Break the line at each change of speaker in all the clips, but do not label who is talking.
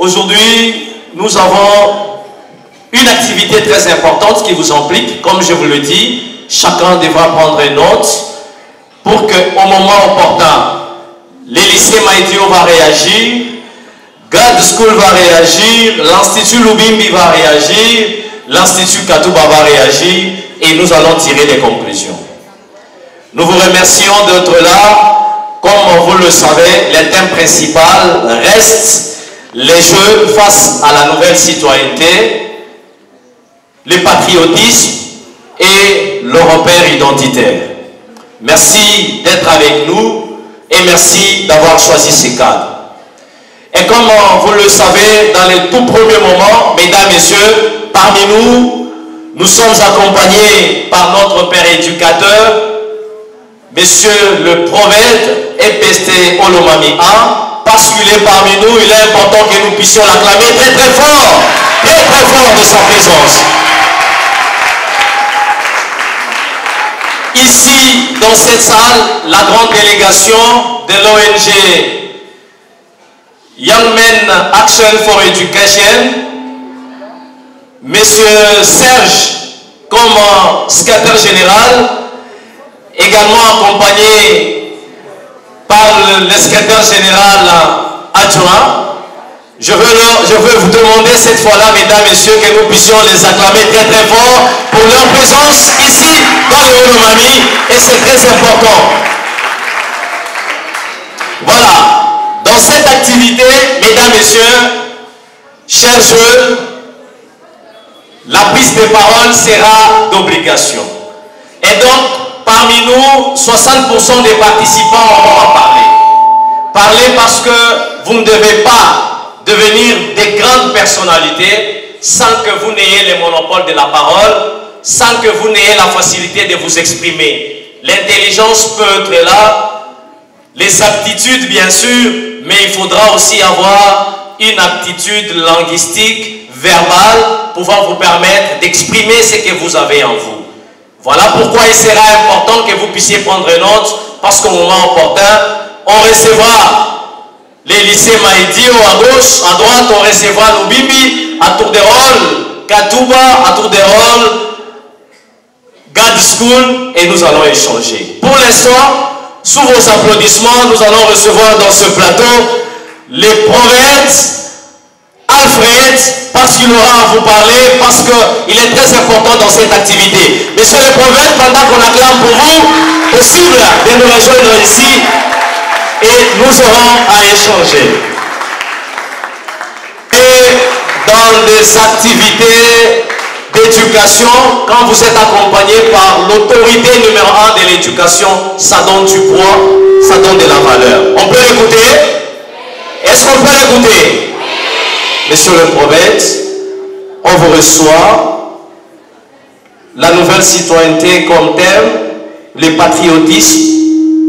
Aujourd'hui, nous avons une activité très importante qui vous implique. Comme je vous le dis, chacun devra prendre note pour qu'au moment opportun, les lycées Maïdio va réagir, God School va réagir, l'Institut Lubimbi va réagir, l'Institut Katouba va réagir et nous allons tirer des conclusions. Nous vous remercions d'être là. Comme vous le savez, le thème principal reste les jeux face à la nouvelle citoyenneté, le patriotisme et le repère identitaire. Merci d'être avec nous et merci d'avoir choisi ces cadres. Et comme vous le savez, dans les tout premiers moments, mesdames, messieurs, parmi nous, nous sommes accompagnés par notre père éducateur, monsieur le prophète Epesté Olomami A, parce qu'il est parmi nous, il est important que nous puissions l'acclamer très très fort de sa présence. Ici, dans cette salle, la grande délégation de l'ONG Young Men Action for Education, monsieur Serge comme secrétaire général, également accompagné par le secrétaire général adjoint. Je veux vous demander cette fois-là, mesdames, messieurs, que nous puissions les acclamer très très fort pour leur présence ici dans le Olomami, et c'est très important. Voilà. Dans cette activité, mesdames, messieurs, chers jeunes, la prise de parole sera d'obligation. Et donc, parmi nous, 60% des participants auront à parler. Parler parce que vous ne devez pas devenir des grandes personnalités sans que vous n'ayez le monopole de la parole, sans que vous n'ayez la facilité de vous exprimer. L'intelligence peut être là, les aptitudes bien sûr, mais il faudra aussi avoir une aptitude linguistique, verbale, pouvant vous permettre d'exprimer ce que vous avez en vous. Voilà pourquoi il sera important que vous puissiez prendre note, parce qu'au moment opportun, on recevra les lycées Maïdio à gauche, à droite, on recevra Lubimbi, à tour de rôle, Katouba, à tour de rôle, God School, et nous allons échanger. Pour l'instant, sous vos applaudissements, nous allons recevoir dans ce plateau les prophètes Alfred, parce qu'il aura à vous parler, parce qu'il est très important dans cette activité. Monsieur le prophète, pendant qu'on acclame pour vous, possible de nous rejoindre ici et nous aurons à échanger. Et dans des activités d'éducation, quand vous êtes accompagné par l'autorité numéro 1 de l'éducation, ça donne du poids, ça donne de la valeur. On peut l'écouter? Est-ce qu'on peut l'écouter? Monsieur le prophète, on vous reçoit. La nouvelle citoyenneté comme thème, le patriotisme,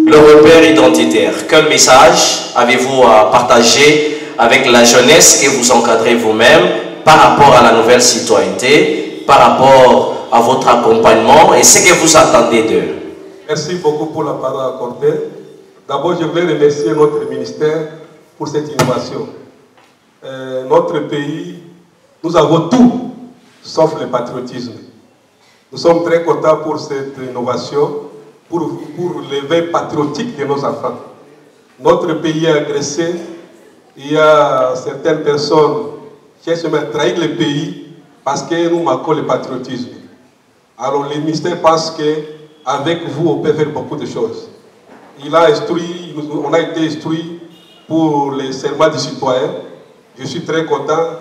le repère identitaire. Quel message avez-vous à partager avec la jeunesse que vous encadrez vous-même par rapport à la nouvelle citoyenneté, par rapport à votre accompagnement et ce que vous attendez d'eux?
Merci beaucoup pour la parole accordée. D'abord, je voulais remercier notre ministère pour cette innovation. Notre pays, nous avons tout, sauf le patriotisme. Nous sommes très contents pour cette innovation, pour l'éveil patriotique de nos enfants. Notre pays est agressé, il y a certaines personnes qui cherchent à trahir le pays parce que nous manquons le patriotisme. Alors le ministère pense qu'avec vous, on peut faire beaucoup de choses. On a été instruit pour les serments du citoyen. Je suis très content.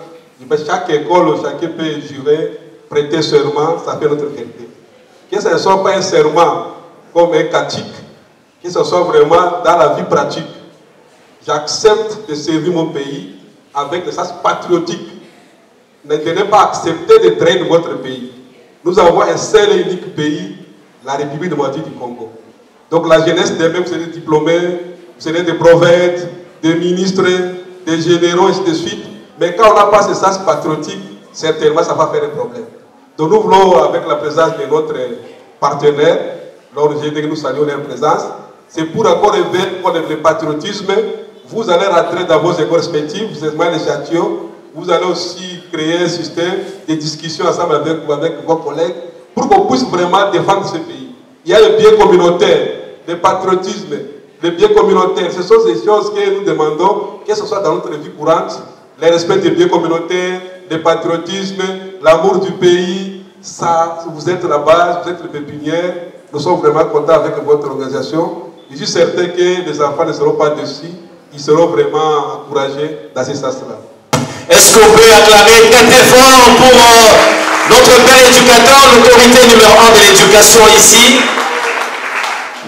Chaque école, chacun peut jurer, prêter serment, ça fait notre fierté. Que ce ne soit pas un serment comme un catique, que ce soit vraiment dans la vie pratique. J'accepte de servir mon pays avec le sens patriotique. Ne tenez pas accepter de trahir votre pays. Nous avons un seul et unique pays, la République démocratique du Congo. Donc la jeunesse d'elle-même, c'est des diplômés, c'est des prophètes, des ministres, des généraux, et ainsi de suite. Mais quand on n'a pas ce sens patriotique, certainement ça va faire un problème. Donc nous voulons, avec la présence de notre partenaire, l'ONG que nous saluons leur présence, c'est pour encore éveiller le patriotisme, vous allez rentrer dans vos écoles respectives, vous êtes les châteaux, vous allez aussi créer un système de discussion ensemble avec vos collègues pour qu'on puisse vraiment défendre ce pays. Il y a le bien communautaire, le patriotisme, le bien communautaire. Ce sont ces choses que nous demandons, que ce soit dans notre vie courante, le respect des biens communautaires, le patriotisme, l'amour du pays. Ça, vous êtes la base, vous êtes le pépinière. Nous sommes vraiment contents avec votre organisation. Je suis certain que les enfants ne seront pas déçus. Ils seront vraiment encouragés dans ce sens-là.
Est-ce qu'on peut acclamer très très fort pour notre père éducateur, l'autorité numéro 1 de l'éducation ici?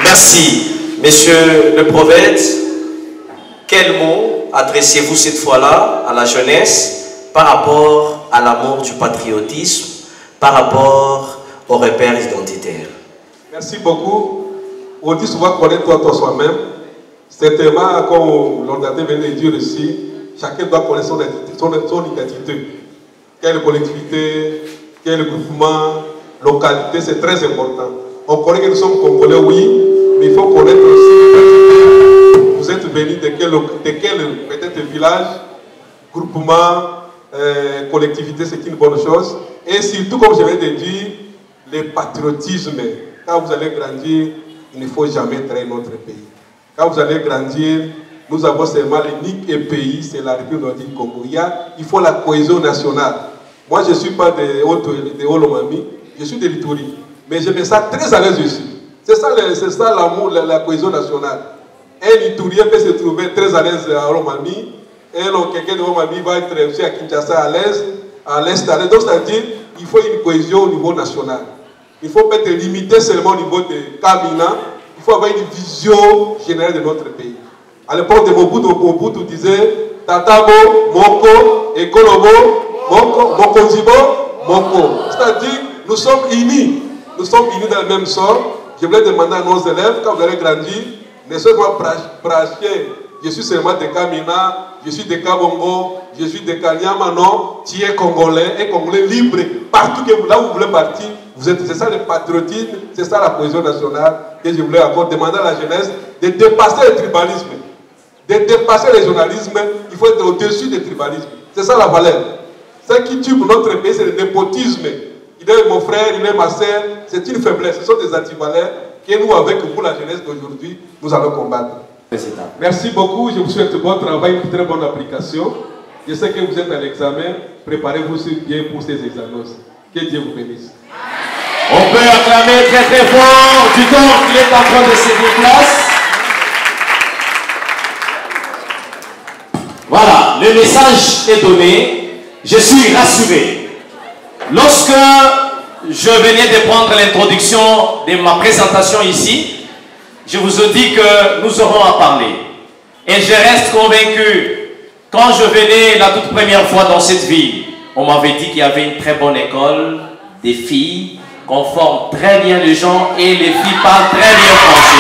Merci. Monsieur le prophète, quel mot adressez-vous cette fois-là à la jeunesse par rapport à l'amour du patriotisme, par rapport aux repères identitaires? Merci beaucoup.
On dit souvent connaître toi soi-même. Certainement, comme l'ordinateur vient de dire ici, chacun doit connaître son identité. Quelle collectivité, quel groupement, localité, c'est très important. On connaît que nous sommes Congolais, oui, mais il faut connaître aussi l'identité. Vous êtes venus de quel peut-être village, groupement, collectivité, c'est une bonne chose. Et surtout, comme je viens de dire, le patriotisme. Quand vous allez grandir, il ne faut jamais trahir notre pays. Quand vous allez grandir, nous avons seulement l'unique pays, c'est la République du Congo. Il faut la cohésion nationale. Moi, je ne suis pas de Olomami, je suis de l'Ituri. Mais je me sens très à l'aise ici. C'est ça l'amour, la cohésion nationale. Un Iturien peut se trouver très à l'aise à Olomami, et quelqu'un de Olomami va être aussi à Kinshasa à l'aise, à l'est à l'aise. Donc, c'est-à-dire qu'il faut une cohésion au niveau national. Il ne faut pas être limité seulement au niveau de Kamina. Il faut avoir une vision générale de notre pays. À l'époque de Mobutu disait Tatabo, Moko, Ekolobo, Moko, Mokonzibo, Moko. C'est-à-dire, nous sommes unis. Nous sommes unis dans le même sort. Je voulais demander à nos élèves, quand vous allez grandir, ne soyez pas braqués. Je suis seulement de Kamina, je suis de Kabongo, je suis de Kanyama. Non, tu es Congolais, un Congolais libre. Partout là où vous voulez partir, c'est ça le patriotisme, c'est ça la cohésion nationale. Et je voulais encore demander à la jeunesse de dépasser le tribalisme, de dépasser le journalisme. Il faut être au-dessus du tribalisme. C'est ça la valeur. Ce qui tue pour notre pays, c'est le népotisme. Il est mon frère, il est ma soeur. C'est une faiblesse. Ce sont des antivaleurs que nous, avec vous, la jeunesse d'aujourd'hui, nous allons combattre. Merci beaucoup. Je vous souhaite bon travail, une très bonne application. Je sais que vous êtes à l'examen. Préparez-vous bien pour ces examens. Que Dieu vous bénisse.
On peut acclamer très très fort du temps qu'il est en train de céder place. Voilà, le message est donné. Je suis rassuré. Lorsque je venais de prendre l'introduction de ma présentation ici, je vous ai dit que nous aurons à parler. Et je reste convaincu, quand je venais la toute première fois dans cette ville, on m'avait dit qu'il y avait une très bonne école, des filles, qu'on forme très bien les gens et les filles parlent très bien français.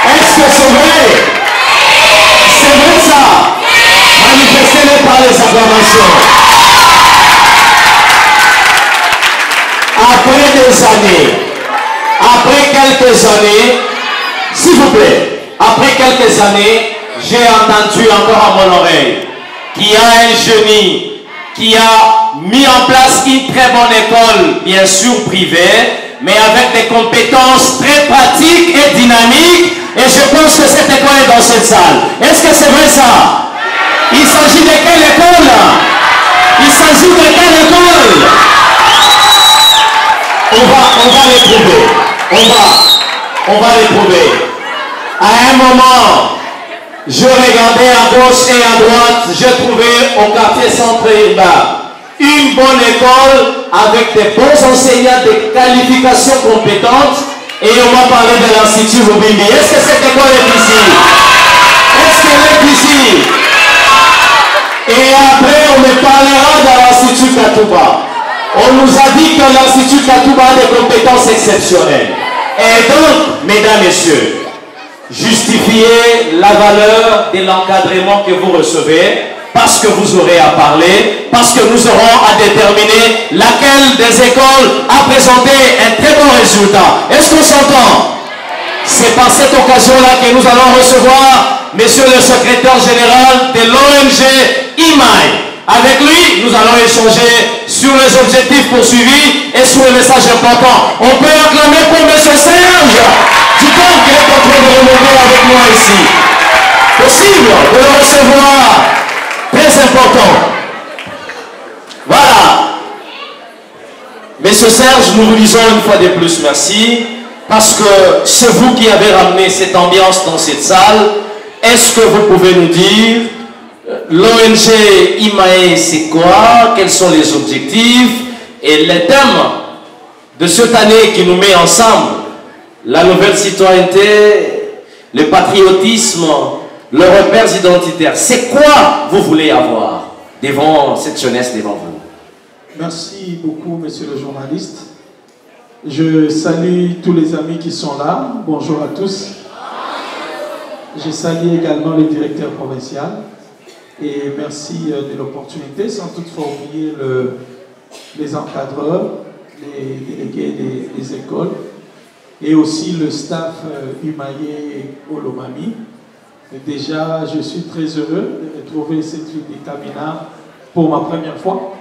Est-ce que c'est vrai? C'est vrai ça? Manifestez-le par les acclamations. Après quelques années, s'il vous plaît, après quelques années, j'ai entendu encore à mon oreille qu'il y a un génie qui a mis en place une très bonne école, bien sûr privée, mais avec des compétences très pratiques et dynamiques. Et je pense que cette école est dans cette salle. Est-ce que c'est vrai ça? Il s'agit de quelle école? Il s'agit de quelle école? On va les trouver. On va les trouver. À un moment, je regardais à gauche et à droite, j'ai trouvé au quartier centre urbain une bonne école avec des bons enseignants, des qualifications compétentes, et on m'a parlé de l'Institut Lubimbi. Est-ce que cette école est ici? Est-ce qu'elle est ici? Et après, on me parlera de l'Institut Katouba. On nous a dit que l'Institut Katouba a des compétences exceptionnelles. Et donc, mesdames, messieurs, justifiez la valeur de l'encadrement que vous recevez, parce que vous aurez à parler, parce que nous aurons à déterminer laquelle des écoles a présenté un très bon résultat. Est-ce qu'on s'entend? C'est par cette occasion-là que nous allons recevoir Monsieur le secrétaire général de l'ONG IMAE. Avec lui, nous allons échanger sur les objectifs poursuivis et sur les messages importants. On peut acclamer pour M. Serge Dutton qui est en train de remonter avec moi ici. Possible de le recevoir. Très important. Voilà. Monsieur Serge, nous vous disons une fois de plus merci. Parce que c'est vous qui avez ramené cette ambiance dans cette salle. Est-ce que vous pouvez nous dire l'ONG IMAE c'est quoi? Quels sont les objectifs? Et les thèmes de cette année qui nous met ensemble, la nouvelle citoyenneté, le patriotisme, le repères identitaires. C'est quoi vous voulez avoir devant cette jeunesse devant vous?
Merci beaucoup, monsieur le journaliste. Je salue tous les amis qui sont là. Bonjour à tous. Je salue également le directeur provincial. Et merci de l'opportunité, sans toutefois oublier les encadreurs, les délégués des écoles et aussi le staff IMAE Olomami. Déjà, je suis très heureux de retrouver cette ville de Kamina pour ma première fois.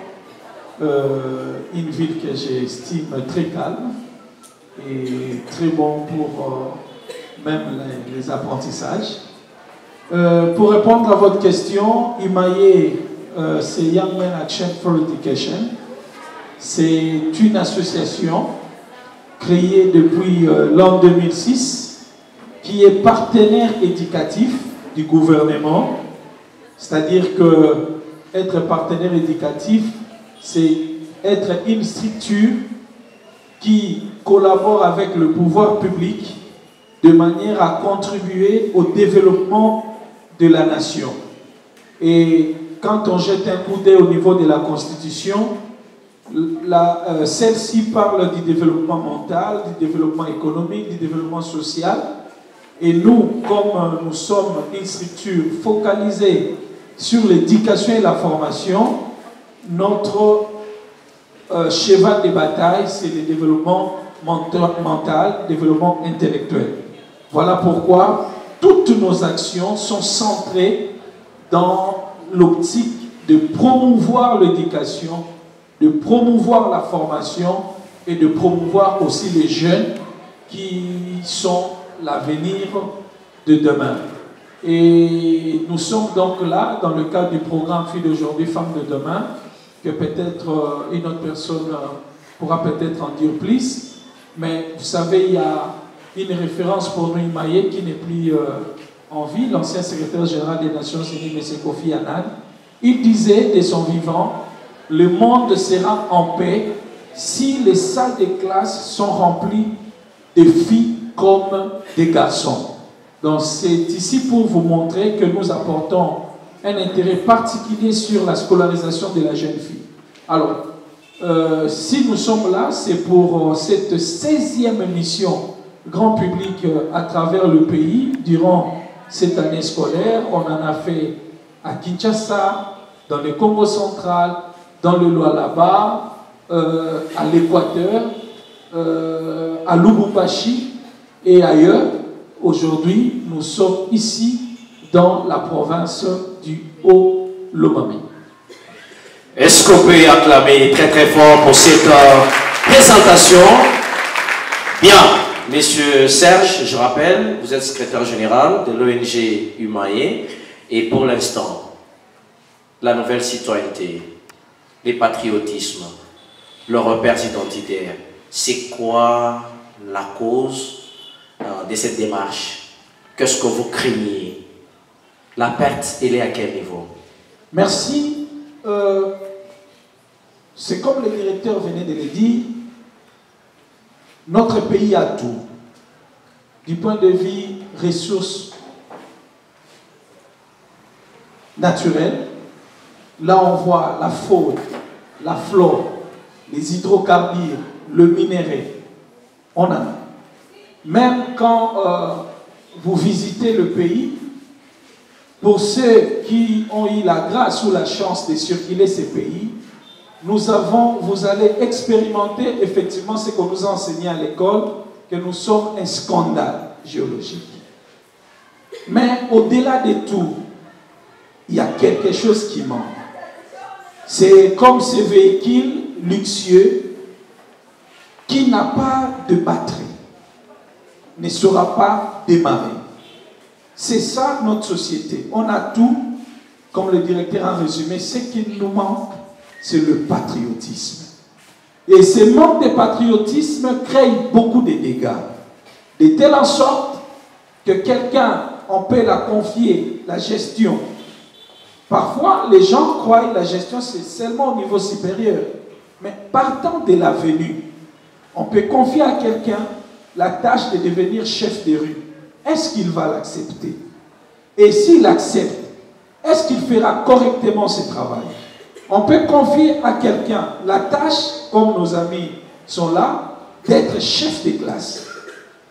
Une ville que j'estime très calme et très bon pour même les apprentissages. Pour répondre à votre question, IMAE, c'est Young Men Action for Education. C'est une association créée depuis l'an 2006 qui est partenaire éducatif du gouvernement. C'est-à-dire que être partenaire éducatif, c'est être une structure qui collabore avec le pouvoir public de manière à contribuer au développement de la nation. Et quand on jette un coup d'œil au niveau de la Constitution, celle-ci parle du développement mental, du développement économique, du développement social. Et nous, comme nous sommes une structure focalisée sur l'éducation et la formation, notre cheval de bataille, c'est le développement mental, développement intellectuel. Voilà pourquoi toutes nos actions sont centrées dans l'optique de promouvoir l'éducation, de promouvoir la formation et de promouvoir aussi les jeunes qui sont l'avenir de demain. Et nous sommes donc là, dans le cadre du programme Filles d'aujourd'hui, Femmes de demain, que peut-être une autre personne pourra peut-être en dire plus. Mais vous savez, il y a une référence pour nous, IMAE, qui n'est plus en vie, l'ancien secrétaire général des Nations Unies, M. Kofi Annan. Il disait de son vivant, le monde sera en paix si les salles de classe sont remplies de filles comme des garçons. Donc c'est ici pour vous montrer que nous apportons un intérêt particulier sur la scolarisation de la jeune fille. Alors, si nous sommes là, c'est pour cette 16e mission grand public à travers le pays durant cette année scolaire. On en a fait à Kinshasa, dans le Congo central, dans le Lualaba, à l'Équateur, à Lubumbashi et ailleurs. Aujourd'hui, nous sommes ici dans la province du Haut-Lomami.
Est-ce qu'on peut acclamer très très fort pour cette présentation? Bien, Monsieur Serge, je rappelle, vous êtes secrétaire général de l'ONG IMAE et pour l'instant, la nouvelle citoyenneté, les patriotismes, le repères identitaire, c'est quoi la cause de cette démarche? Qu'est-ce que vous craignez? La perte, elle est à quel niveau?
Merci. C'est comme le directeur venait de le dire, notre pays a tout. Du point de vue ressources naturelles, là on voit la faune, la flore, les hydrocarbures, le minerai. On en a. Même quand vous visitez le pays, pour ceux qui ont eu la grâce ou la chance de circuler ces pays, vous allez expérimenter effectivement ce qu'on nous a enseigné à l'école, que nous sommes un scandale. géologique. Mais au-delà de tout, il y a quelque chose qui manque. C'est comme ce véhicule luxueux qui n'a pas de batterie, ne saura pas démarrer. C'est ça notre société. On a tout, comme le directeur a résumé, ce qui nous manque, c'est le patriotisme. Et ce manque de patriotisme crée beaucoup de dégâts. De telle en sorte que quelqu'un, on peut la confier, la gestion. Parfois, les gens croient que la gestion, c'est seulement au niveau supérieur. Mais partant de l'avenue, on peut confier à quelqu'un la tâche de devenir chef de rue. Est-ce qu'il va l'accepter? Et s'il accepte, est-ce qu'il fera correctement ce travail? On peut confier à quelqu'un la tâche, comme nos amis sont là, d'être chef de classe.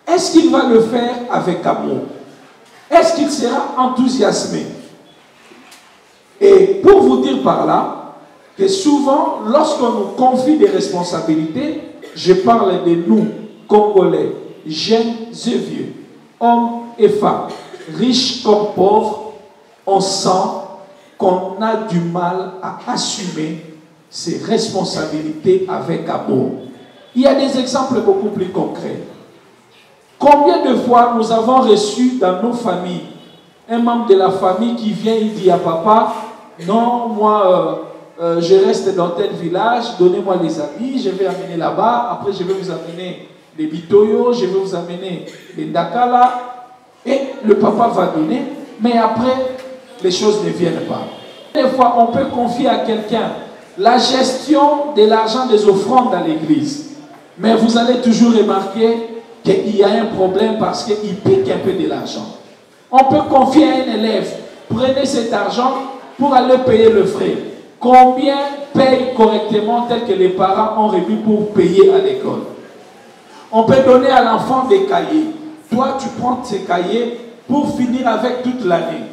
Est-ce qu'il va le faire avec amour? Est-ce qu'il sera enthousiasmé? Et pour vous dire par là, que souvent, lorsqu'on nous confie des responsabilités, je parle de nous, Congolais, jeunes et vieux, hommes et femmes, riches comme pauvres, on sent qu'on a du mal à assumer ses responsabilités avec amour. Il y a des exemples beaucoup plus concrets. Combien de fois nous avons reçu dans nos familles un membre de la famille qui vient et dit à papa, non, moi je reste dans tel village, donnez-moi les habits, je vais amener là-bas, après je vais vous amener les bitoyo, je vais vous amener les ndakala, et le papa va donner, mais après les choses ne viennent pas. Des fois, on peut confier à quelqu'un la gestion de l'argent des offrandes à l'église, mais vous allez toujours remarquer qu'il y a un problème parce qu'il pique un peu de l'argent. On peut confier à un élève, prenez cet argent pour aller payer le frais. Combien paye correctement tel que les parents ont remis pour payer à l'école? On peut donner à l'enfant des cahiers. Toi, tu prends ces cahiers pour finir avec toute l'année.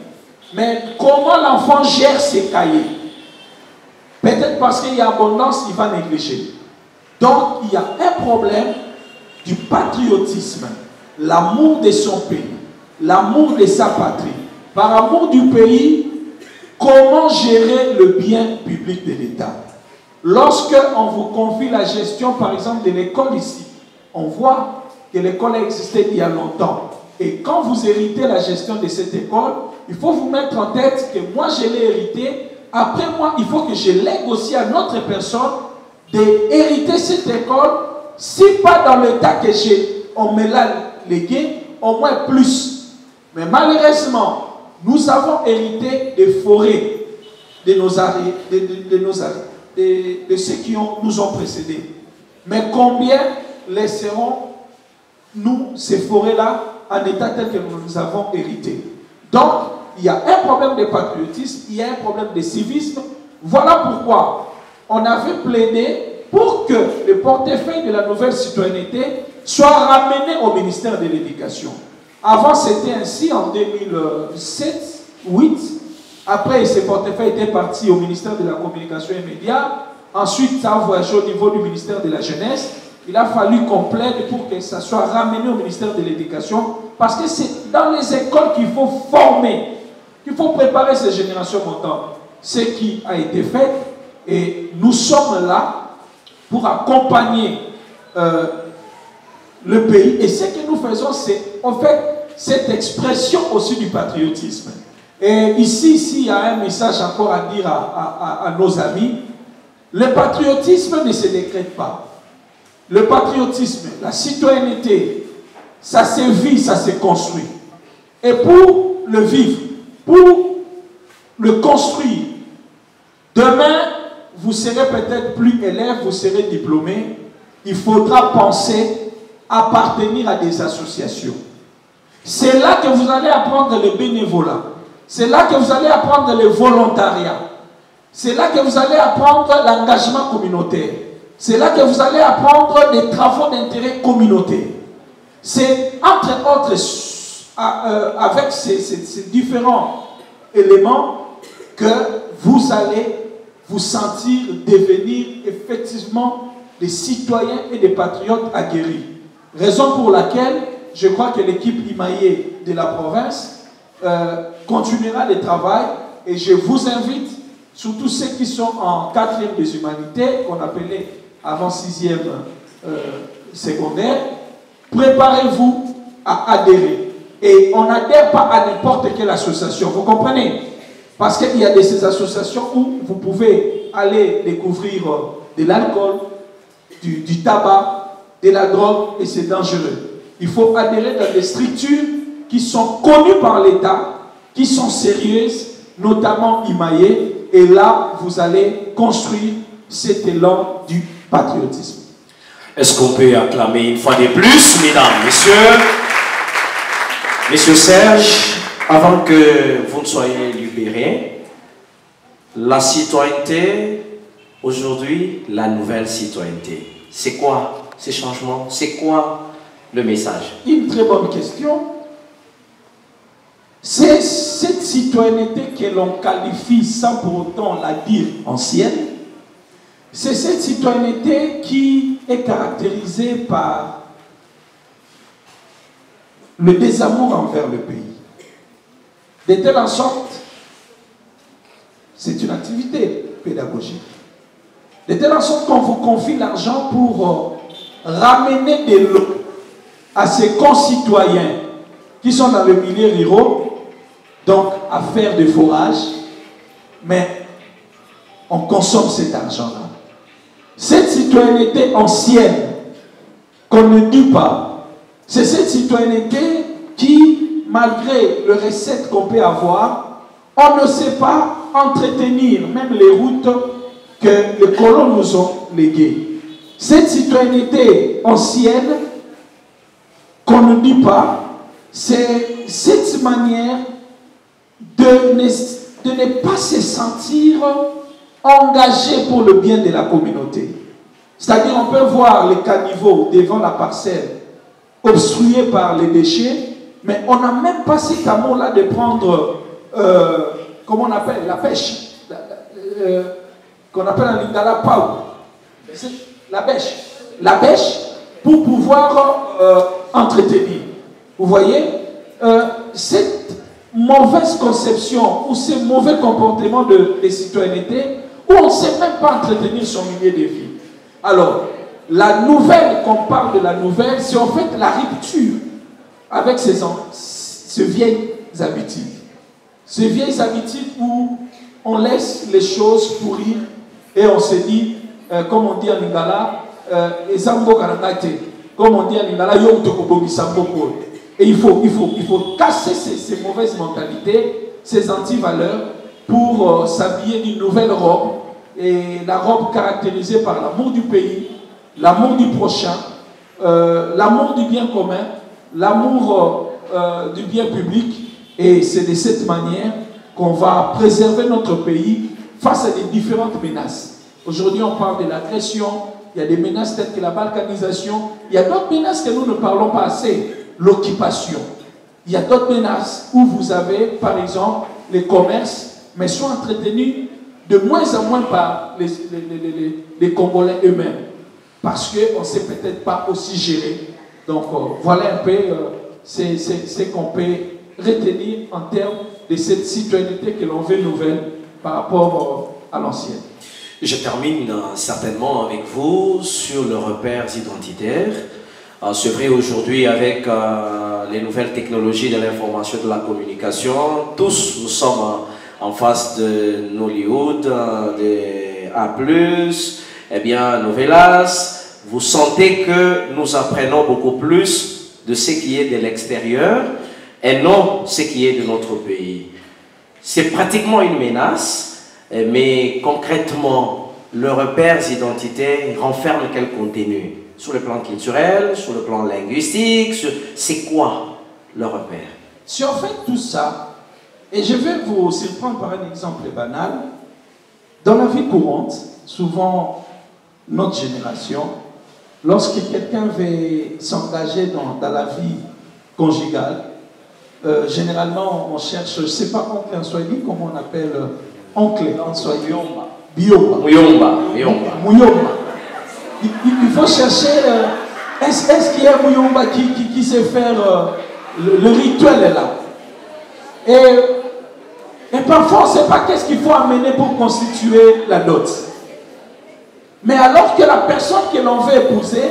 Mais comment l'enfant gère ses cahiers? Peut-être parce qu'il y a abondance, il va négliger. Donc, il y a un problème du patriotisme, l'amour de son pays, l'amour de sa patrie. Par amour du pays, comment gérer le bien public de l'État? Lorsque on vous confie la gestion, par exemple, de l'école ici, on voit que l'école a existé il y a longtemps. Et quand vous héritez la gestion de cette école, il faut vous mettre en tête que moi, je l'ai hérité. Après moi, il faut que je lègue aussi à notre personne d'hériter cette école. Si pas dans le tas que on me l'a légué, au moins plus. Mais malheureusement, nous avons hérité des forêts de ceux qui nous ont précédés. Mais combien laisserons-nous ces forêts-là en état tel que nous avons hérité? Donc, il y a un problème de patriotisme, il y a un problème de civisme. Voilà pourquoi on avait plaidé pour que le portefeuille de la nouvelle citoyenneté soit ramené au ministère de l'Éducation. Avant, c'était ainsi en 2007-2008. Après, ce portefeuille était parti au ministère de la Communication et Médias. Ensuite, ça a voyagé au niveau du ministère de la Jeunesse. Il a fallu qu'on plaide pour que ça soit ramené au ministère de l'Éducation. Parce que c'est dans les écoles qu'il faut former, qu'il faut préparer ces générations montantes. Ce qui a été fait, et nous sommes là pour accompagner le pays. Et ce que nous faisons, c'est en fait cette expression aussi du patriotisme. Et ici, il y a un message encore à dire à nos amis. Le patriotisme ne se décrète pas. Le patriotisme, la citoyenneté, ça se vit, ça se construit. Et pour le vivre, pour le construire, demain, vous serez peut-être plus élève, vous serez diplômé. Il faudra penser à appartenir à des associations. C'est là que vous allez apprendre le bénévolat. C'est là que vous allez apprendre le volontariat. C'est là que vous allez apprendre l'engagement communautaire. C'est là que vous allez apprendre des travaux d'intérêt communautaire. C'est entre autres, avec ces différents éléments, que vous allez vous sentir devenir effectivement des citoyens et des patriotes aguerris. Raison pour laquelle je crois que l'équipe Imaye de la province continuera le travail et je vous invite, surtout ceux qui sont en 4e des humanités, qu'on appelait avant 6e secondaire, préparez-vous à adhérer. Et on n'adhère pas à n'importe quelle association, vous comprenez? Parce qu'il y a de ces associations où vous pouvez aller découvrir de l'alcool, du tabac, de la drogue, et c'est dangereux. Il faut adhérer dans des structures qui sont connues par l'État, qui sont sérieuses, notamment Imaye, et là, vous allez construire cet élan du patriotisme.
Est-ce qu'on peut acclamer une fois de plus, mesdames, messieurs? Monsieur Serge, avant que vous ne soyez libérés, la citoyenneté, aujourd'hui, la nouvelle citoyenneté, c'est quoi ces changements? C'est quoi le message?
Une très bonne question. C'est cette citoyenneté que l'on qualifie sans pour autant la dire ancienne. C'est cette citoyenneté qui est caractérisée par le désamour envers le pays. De telle sorte, c'est une activité pédagogique. De telle sorte qu'on vous confie l'argent pour ramener de l'eau à ses concitoyens qui sont dans le milieu rural, donc à faire des forages, mais on consomme cet argent-là. Cette citoyenneté ancienne qu'on ne dit pas, c'est cette citoyenneté qui, malgré les recettes qu'on peut avoir, on ne sait pas entretenir même les routes que les colons nous ont léguées. Cette citoyenneté ancienne qu'on ne dit pas, c'est cette manière de ne pas se sentir engagé pour le bien de la communauté. C'est-à-dire, on peut voir les caniveaux devant la parcelle obstrués par les déchets, mais on n'a même pas cet amour-là de prendre, comment on appelle, la pêche, qu'on appelle en lingala pau, la bêche, pour pouvoir entretenir. Vous voyez, cette mauvaise conception ou ce mauvais comportement de citoyenneté où on ne sait même pas entretenir son milieu de vie. Alors, la nouvelle, qu'on parle de la nouvelle, c'est en fait la rupture avec ces vieilles habitudes. Ces vieilles habitudes où on laisse les choses pourrir et on se dit, comme on dit en lingala, comme on dit en lingala, et il faut casser ces mauvaises mentalités, ces anti-valeurs pour s'habiller d'une nouvelle robe, et la robe caractérisée par l'amour du pays, l'amour du prochain, l'amour du bien commun, l'amour du bien public, et c'est de cette manière qu'on va préserver notre pays face à des différentes menaces. Aujourd'hui, on parle de l'agression, il y a des menaces telles que la balkanisation, il y a d'autres menaces que nous ne parlons pas assez. L'occupation. Il y a d'autres menaces où vous avez, par exemple, les commerces, mais sont entretenus de moins en moins par les Congolais eux-mêmes, parce qu'on ne sait peut-être pas aussi gérer. Donc, voilà un peu ce qu'on peut retenir en termes de cette citoyenneté que l'on veut nouvelle par rapport à l'ancienne.
Je termine certainement avec vous sur le repères identitaire. C'est vrai, aujourd'hui, avec les nouvelles technologies de l'information et de la communication, tous nous sommes en face de Nollywood, de A+, eh bien, Novelas. Vous sentez que nous apprenons beaucoup plus de ce qui est de l'extérieur et non ce qui est de notre pays. C'est pratiquement une menace, mais concrètement, le repère identitaire renferme quel contenu? Sur le plan culturel, sur le plan linguistique, c'est quoi le repère?
Si on fait tout ça, et je vais vous surprendre par un exemple banal, dans la vie courante, souvent notre génération, lorsque quelqu'un veut s'engager dans la vie conjugale, généralement on cherche, je ne sais pas oncle en swahili, comment on appelle oncle en swahili? Biomba.
Muyomba.
Il faut chercher Est-ce qu'il y a Mouyomba qui sait faire le rituel est là? Et parfois, on ne sait pas qu'est-ce qu'il faut amener pour constituer la dot. Mais alors que la personne que l'on veut épouser,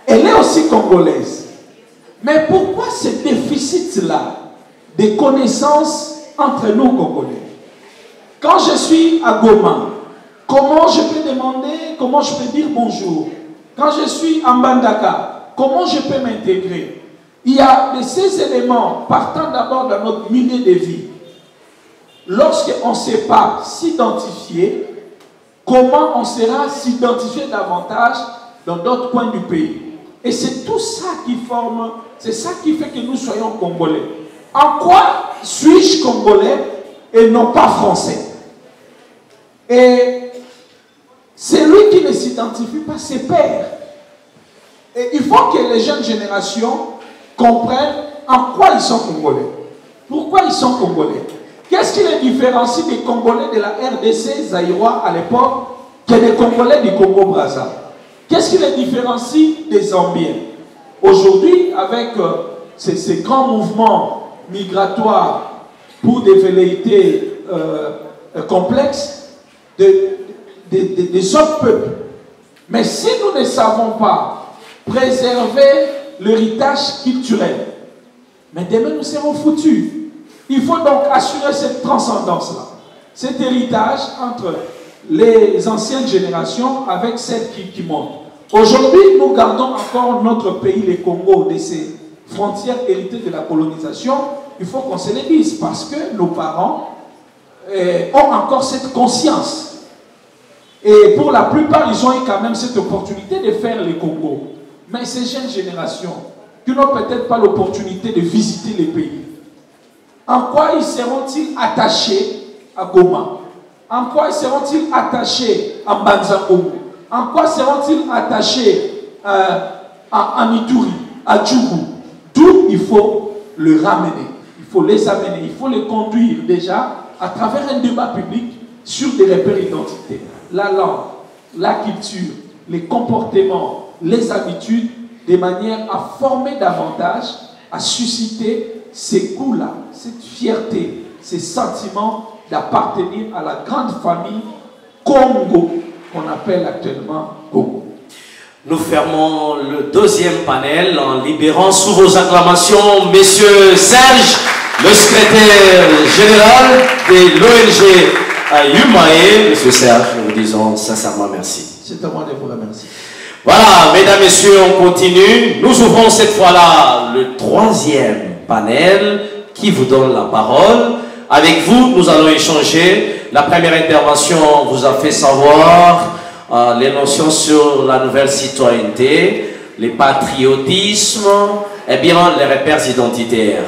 elle est aussi congolaise. Mais pourquoi ce déficit-là de connaissances entre nous Congolais? Quand je suis à Goma, comment je peux demander, comment je peux dire bonjour? Quand je suis à Mbandaka, comment je peux m'intégrer? Il y a de ces éléments partant d'abord dans notre milieu de vie. Lorsqu'on ne sait pas s'identifier, comment on sera s'identifier davantage dans d'autres coins du pays? Et c'est tout ça qui forme, c'est ça qui fait que nous soyons Congolais. En quoi suis-je Congolais et non pas Français? Et celui qui ne s'identifie pas se perd. Et il faut que les jeunes générations comprennent en quoi ils sont Congolais. Pourquoi ils sont Congolais? Qu'est-ce qui les différencie des Congolais de la RDC zaïrois à l'époque que des Congolais du Congo-Brazza? Qu'est-ce qui les différencie des Zambiens? Aujourd'hui, avec ces grands mouvements migratoires pour des velléités complexes des autres peuples. Mais si nous ne savons pas préserver l'héritage culturel, mais demain nous serons foutus. Il faut donc assurer cette transcendance-là, cet héritage entre les anciennes générations avec celles qui montent. Aujourd'hui, nous gardons encore notre pays, le Congo, de ses frontières héritées de la colonisation. Il faut qu'on se le dise, parce que nos parents ont encore cette conscience. Et pour la plupart, ils ont eu quand même cette opportunité de faire le Congo. Mais ces jeunes générations, qui n'ont peut-être pas l'opportunité de visiter les pays, en quoi ils seront-ils attachés à Goma? En quoi seront-ils attachés à Mbanzakomo? En quoi seront-ils attachés à Ituri, à Djougou? D'où il faut le ramener, il faut les amener, il faut les conduire déjà à travers un débat public sur des repères identitaires. La langue, la culture, les comportements, les habitudes, de manière à former davantage, à susciter ces goûts-là, cette fierté, ces sentiments d'appartenir à la grande famille Congo, qu'on appelle actuellement Congo.
Nous fermons le deuxième panel en libérant sous vos acclamations Monsieur Serge, le secrétaire général de l'ONG UMAE. Monsieur Serge, nous vous disons sincèrement merci.
C'est à moi de vous remercier.
Voilà, mesdames, messieurs, on continue. Nous ouvrons cette fois-là le troisième panel qui vous donne la parole. Avec vous, nous allons échanger. La première intervention vous a fait savoir les notions sur la nouvelle citoyenneté, le patriotisme, et bien les repères identitaires.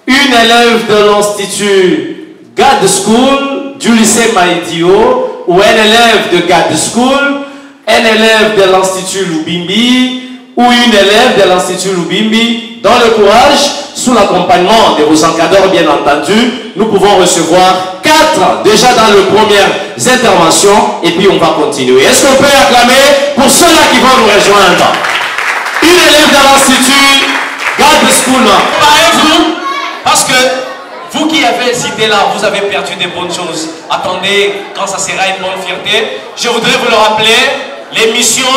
Une élève de l'Institut God School du lycée Maïdio ou un élève de God School, un élève de l'Institut Lubimbi ou une élève de l'Institut Lubimbi, dans le courage, sous l'accompagnement de vos encadreurs bien entendu, nous pouvons recevoir 4 déjà dans les premières interventions et puis on va continuer. Est-ce qu'on peut acclamer pour ceux-là qui vont nous rejoindre? Une élève de l'Institut God School. Parlez-vous, parce que vous qui avez hésité là, vous avez perdu des bonnes choses. Attendez, quand ça sera une bonne fierté, je voudrais vous le rappeler, l'émission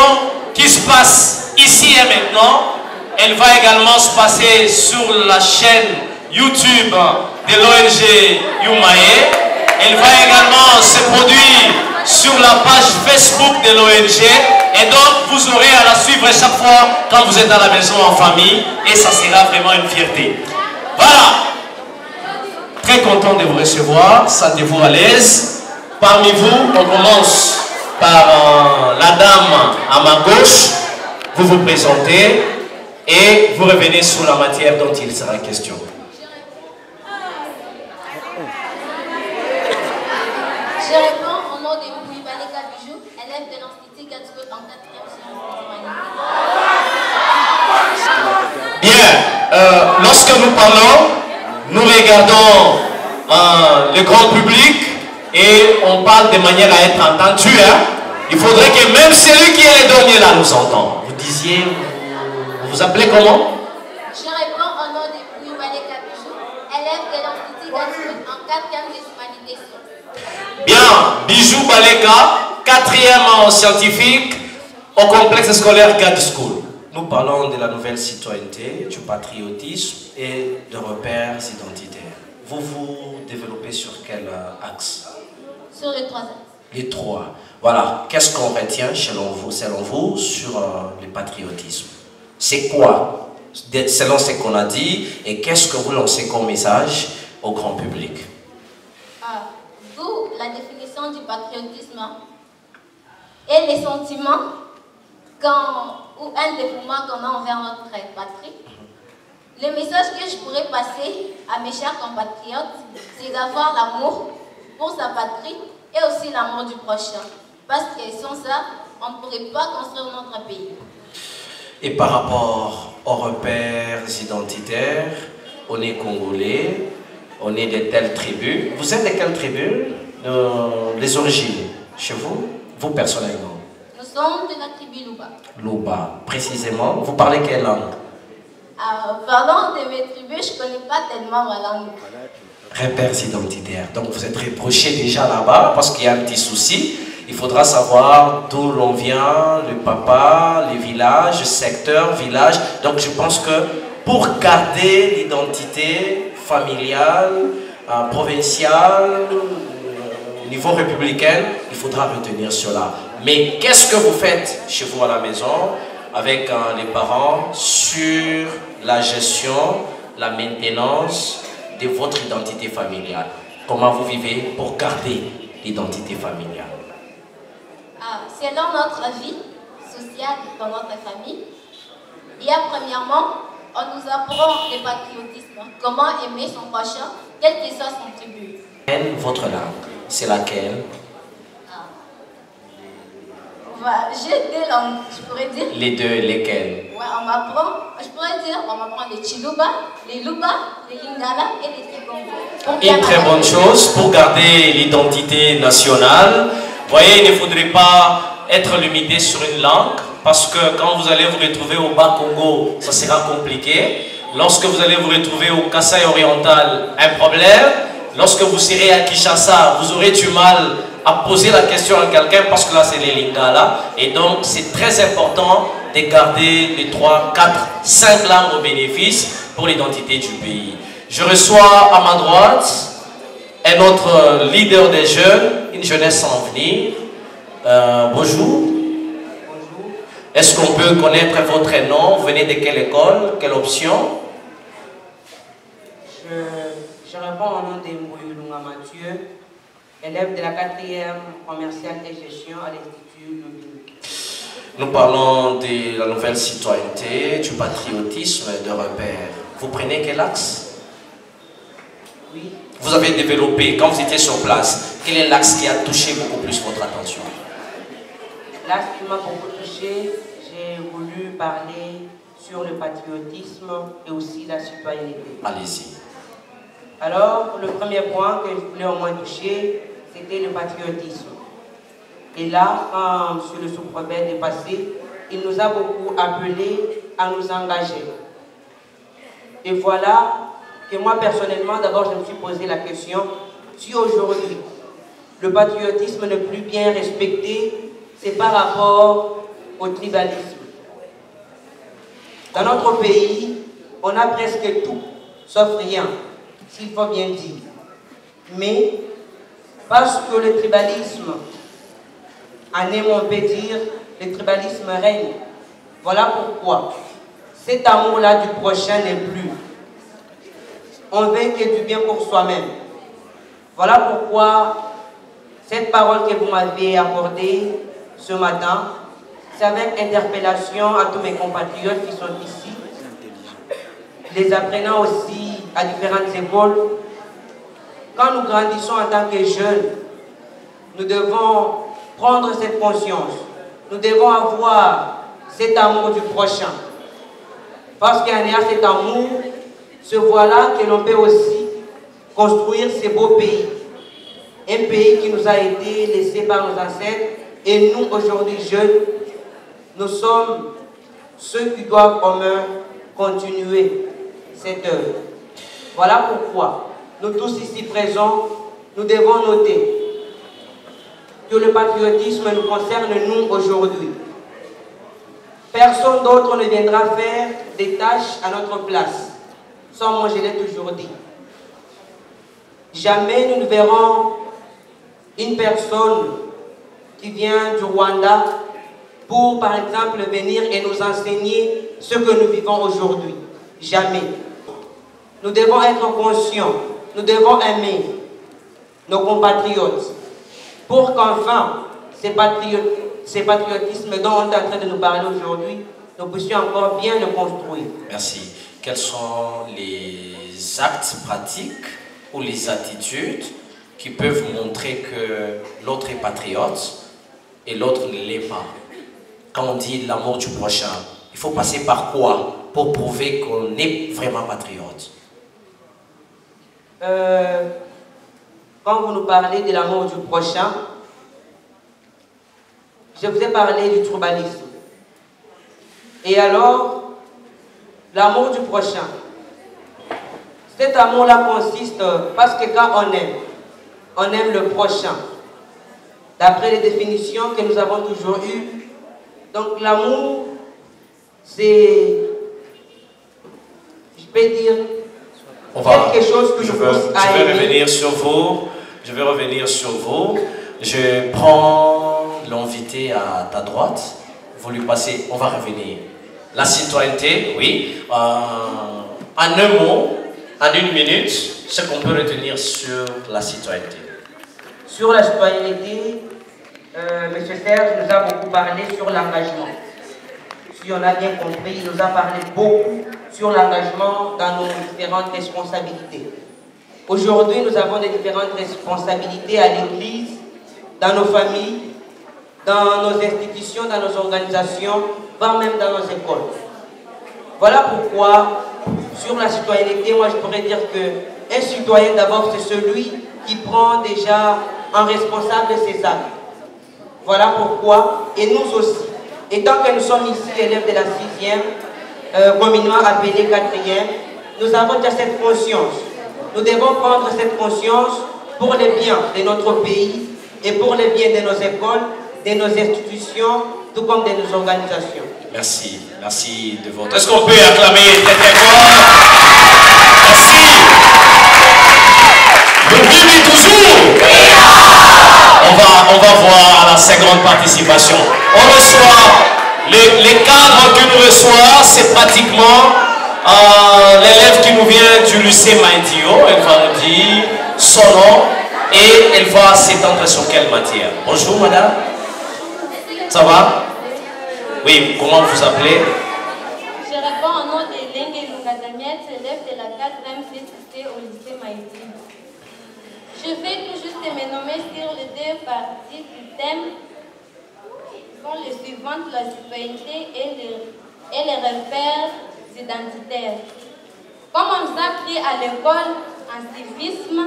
qui se passe ici et maintenant, elle va également se passer sur la chaîne YouTube de l'ONG UMAE. Elle va également se produire sur la page Facebook de l'ONG. Et donc, vous aurez à la suivre chaque fois quand vous êtes à la maison en famille. Et ça sera vraiment une fierté. Voilà. Très content de vous recevoir. Sentez-vous à l'aise. Parmi vous, on commence par la dame à ma gauche. Vous vous présentez. Et vous revenez sur la matière dont il sera question.
Je réponds au nom de Mouibaleka Bijou, élève de l'Institut Gatsuko en 4e sciences.
Bien, lorsque nous parlons, nous regardons le grand public et on parle de manière à être entendu. Hein? Il faudrait que même celui qui est le dernier là nous entende. Vous Vous disiez, vous vous appelez comment?
Je réponds au nom de Bouibaleka Bijou, élève de l'Institut Gatoué en 4e des humanités.
Bien, Bijou Baleka, 4e en scientifique au complexe scolaire Gad School. Nous parlons de la nouvelle citoyenneté, du patriotisme et de repères identitaires. Vous vous développez sur quel axe?
Sur les 3 axes.
Les 3. Voilà. Qu'est-ce qu'on retient selon vous sur le patriotisme? C'est quoi, selon ce qu'on a dit, et qu'est-ce que vous lancez comme message au grand public?
D'où la définition du patriotisme et les sentiments ou un dévouement qu'on a envers notre patrie. Le message que je pourrais passer à mes chers compatriotes, c'est d'avoir l'amour pour sa patrie et aussi l'amour du prochain. Parce que sans ça, on ne pourrait pas construire notre pays.
Et par rapport aux repères identitaires, on est congolais, on est de telles tribus. Vous êtes de quelle tribu? Les origines, chez vous? Vous personnellement?
Nous sommes de la tribu Luba.
Luba, précisément. Vous parlez quelle langue?
Parlant de mes tribus, je ne connais pas tellement ma langue.
Repères identitaires. Donc vous êtes reproché déjà là-bas parce qu'il y a un petit souci. Il faudra savoir d'où l'on vient, le papa, les villages, secteur, village. Donc je pense que pour garder l'identité familiale, provinciale, au niveau républicain, il faudra retenir cela. Mais qu'est-ce que vous faites chez vous à la maison avec les parents sur la gestion, la maintenance de votre identité familiale? Comment vous vivez pour garder l'identité familiale?
Selon notre vie sociale dans notre famille, il y a premièrement, on nous apprend le patriotisme, comment aimer son prochain, quelle que soit son tribu.
Votre langue, c'est laquelle?
J'ai 2 langues, je pourrais dire.
Les 2, lesquelles?
Ouais, on m'apprend les Chiluba, les Luba, les Lingala et les Trikongo.
Une très bonne chose pour garder l'identité nationale. Vous voyez, il ne faudrait pas être limité sur une langue parce que quand vous allez vous retrouver au Bas-Congo, ça sera compliqué. Lorsque vous allez vous retrouver au Kasaï oriental, un problème. Lorsque vous serez à Kinshasa, vous aurez du mal à poser la question à quelqu'un parce que là c'est les Lingala. Et donc c'est très important de garder les 3, 4, 5 langues au bénéfice pour l'identité du pays. Je reçois à ma droite un autre leader des jeunes, une jeunesse en venir. Bonjour.
Bonjour.
Est-ce qu'on peut connaître votre nom? Vous venez de quelle école? Quelle option?
Je réponds au nom de Mbouyulunga Mathieu, élève de la 4e commerciale et gestion à l'Institut Lubin.
Nous parlons de la nouvelle citoyenneté, du patriotisme et de repères. Vous prenez quel axe?
Oui.
Vous avez développé, quand vous étiez sur place, quel est l'axe qui a touché beaucoup plus votre attention?
L'axe qui m'a beaucoup touché, j'ai voulu parler sur le patriotisme et aussi la citoyenneté.
Allez-y.
Alors, le premier point que je voulais au moins toucher, c'était le patriotisme. Et là, quand M. le sous-préfet est passé, il nous a beaucoup appelés à nous engager. Et voilà que moi, personnellement, d'abord, je me suis posé la question, si aujourd'hui, le patriotisme n'est plus bien respecté, c'est par rapport au tribalisme. Dans notre pays, on a presque tout, sauf rien, s'il faut bien dire. Mais, parce que le tribalisme, en aime, on peut dire, le tribalisme règne. Voilà pourquoi cet amour-là du prochain n'est plus. On veut que du bien pour soi-même. Voilà pourquoi cette parole que vous m'avez accordée ce matin, c'est avec interpellation à tous mes compatriotes qui sont ici, les apprenants aussi à différentes écoles. Quand nous grandissons en tant que jeunes, nous devons prendre cette conscience. Nous devons avoir cet amour du prochain. Parce qu'en ayant cet amour, ce voilà que l'on peut aussi construire ces beaux pays. Un pays qui nous a été laissé par nos ancêtres. Et nous, aujourd'hui jeunes, nous sommes ceux qui doivent quand même continuer cette œuvre. Voilà pourquoi nous tous ici présents, nous devons noter que le patriotisme nous concerne nous aujourd'hui. Personne d'autre ne viendra faire des tâches à notre place. Sans moi, je l'ai toujours dit. Jamais nous ne verrons une personne qui vient du Rwanda pour, par exemple, venir et nous enseigner ce que nous vivons aujourd'hui. Jamais. Nous devons être conscients, nous devons aimer nos compatriotes pour qu'enfin, ces patriotismes dont on est en train de nous parler aujourd'hui, nous puissions encore bien le construire.
Merci. Quels sont les actes pratiques ou les attitudes qui peuvent montrer que l'autre est patriote et l'autre ne l'est pas? Quand on dit l'amour du prochain, il faut passer par quoi pour prouver qu'on est vraiment patriote?
Quand vous nous parlez de l'amour du prochain, je vous ai parlé du tribalisme. Et alors, l'amour du prochain, cet amour-là consiste, parce que quand on aime le prochain, d'après les définitions que nous avons toujours eues. Donc l'amour, c'est, je peux dire, quelque chose que je vais
revenir sur vous. Je vais revenir sur vous. Je prends l'invité à ta droite. Vous lui passez, on va revenir. La citoyenneté, oui. En un mot, en une minute, ce qu'on peut retenir sur la citoyenneté.
Sur la citoyenneté, M. Serge nous a beaucoup parlé sur l'engagement. Si on a bien compris, il nous a parlé beaucoup sur l'engagement dans nos différentes responsabilités. Aujourd'hui, nous avons des différentes responsabilités à l'Église, dans nos familles, dans nos institutions, dans nos organisations, voire même dans nos écoles. Voilà pourquoi, sur la citoyenneté, moi je pourrais dire qu'un citoyen d'abord c'est celui qui prend déjà en responsable ses actes. Voilà pourquoi, et nous aussi, étant que nous sommes ici élèves de la 6e, communément appelée 4e, nous avons déjà cette conscience. Nous devons prendre cette conscience pour le bien de notre pays et pour le bien de nos écoles, de nos institutions, tout comme de nos organisations.
Merci, merci de votre... Est-ce qu'on peut acclamer très très fort? Merci. Vous vivez toujours? On va voir la seconde participation. On reçoit, les cadres que nous reçoit, c'est pratiquement l'élève qui nous vient du lycée Maïdio. Elle va nous dire son nom et elle va s'étendre sur quelle matière. Bonjour madame. Ça va? Oui, comment vous appelez?
Je réponds au nom de Lengue Lungadamiette, élève de la 4e CCC au lycée Maïdi. Je vais tout juste me nommer sur les deux parties du thème qui sont les suivantes, la citoyenneté et les repères identitaires. Comme on nous a appris à l'école en civisme,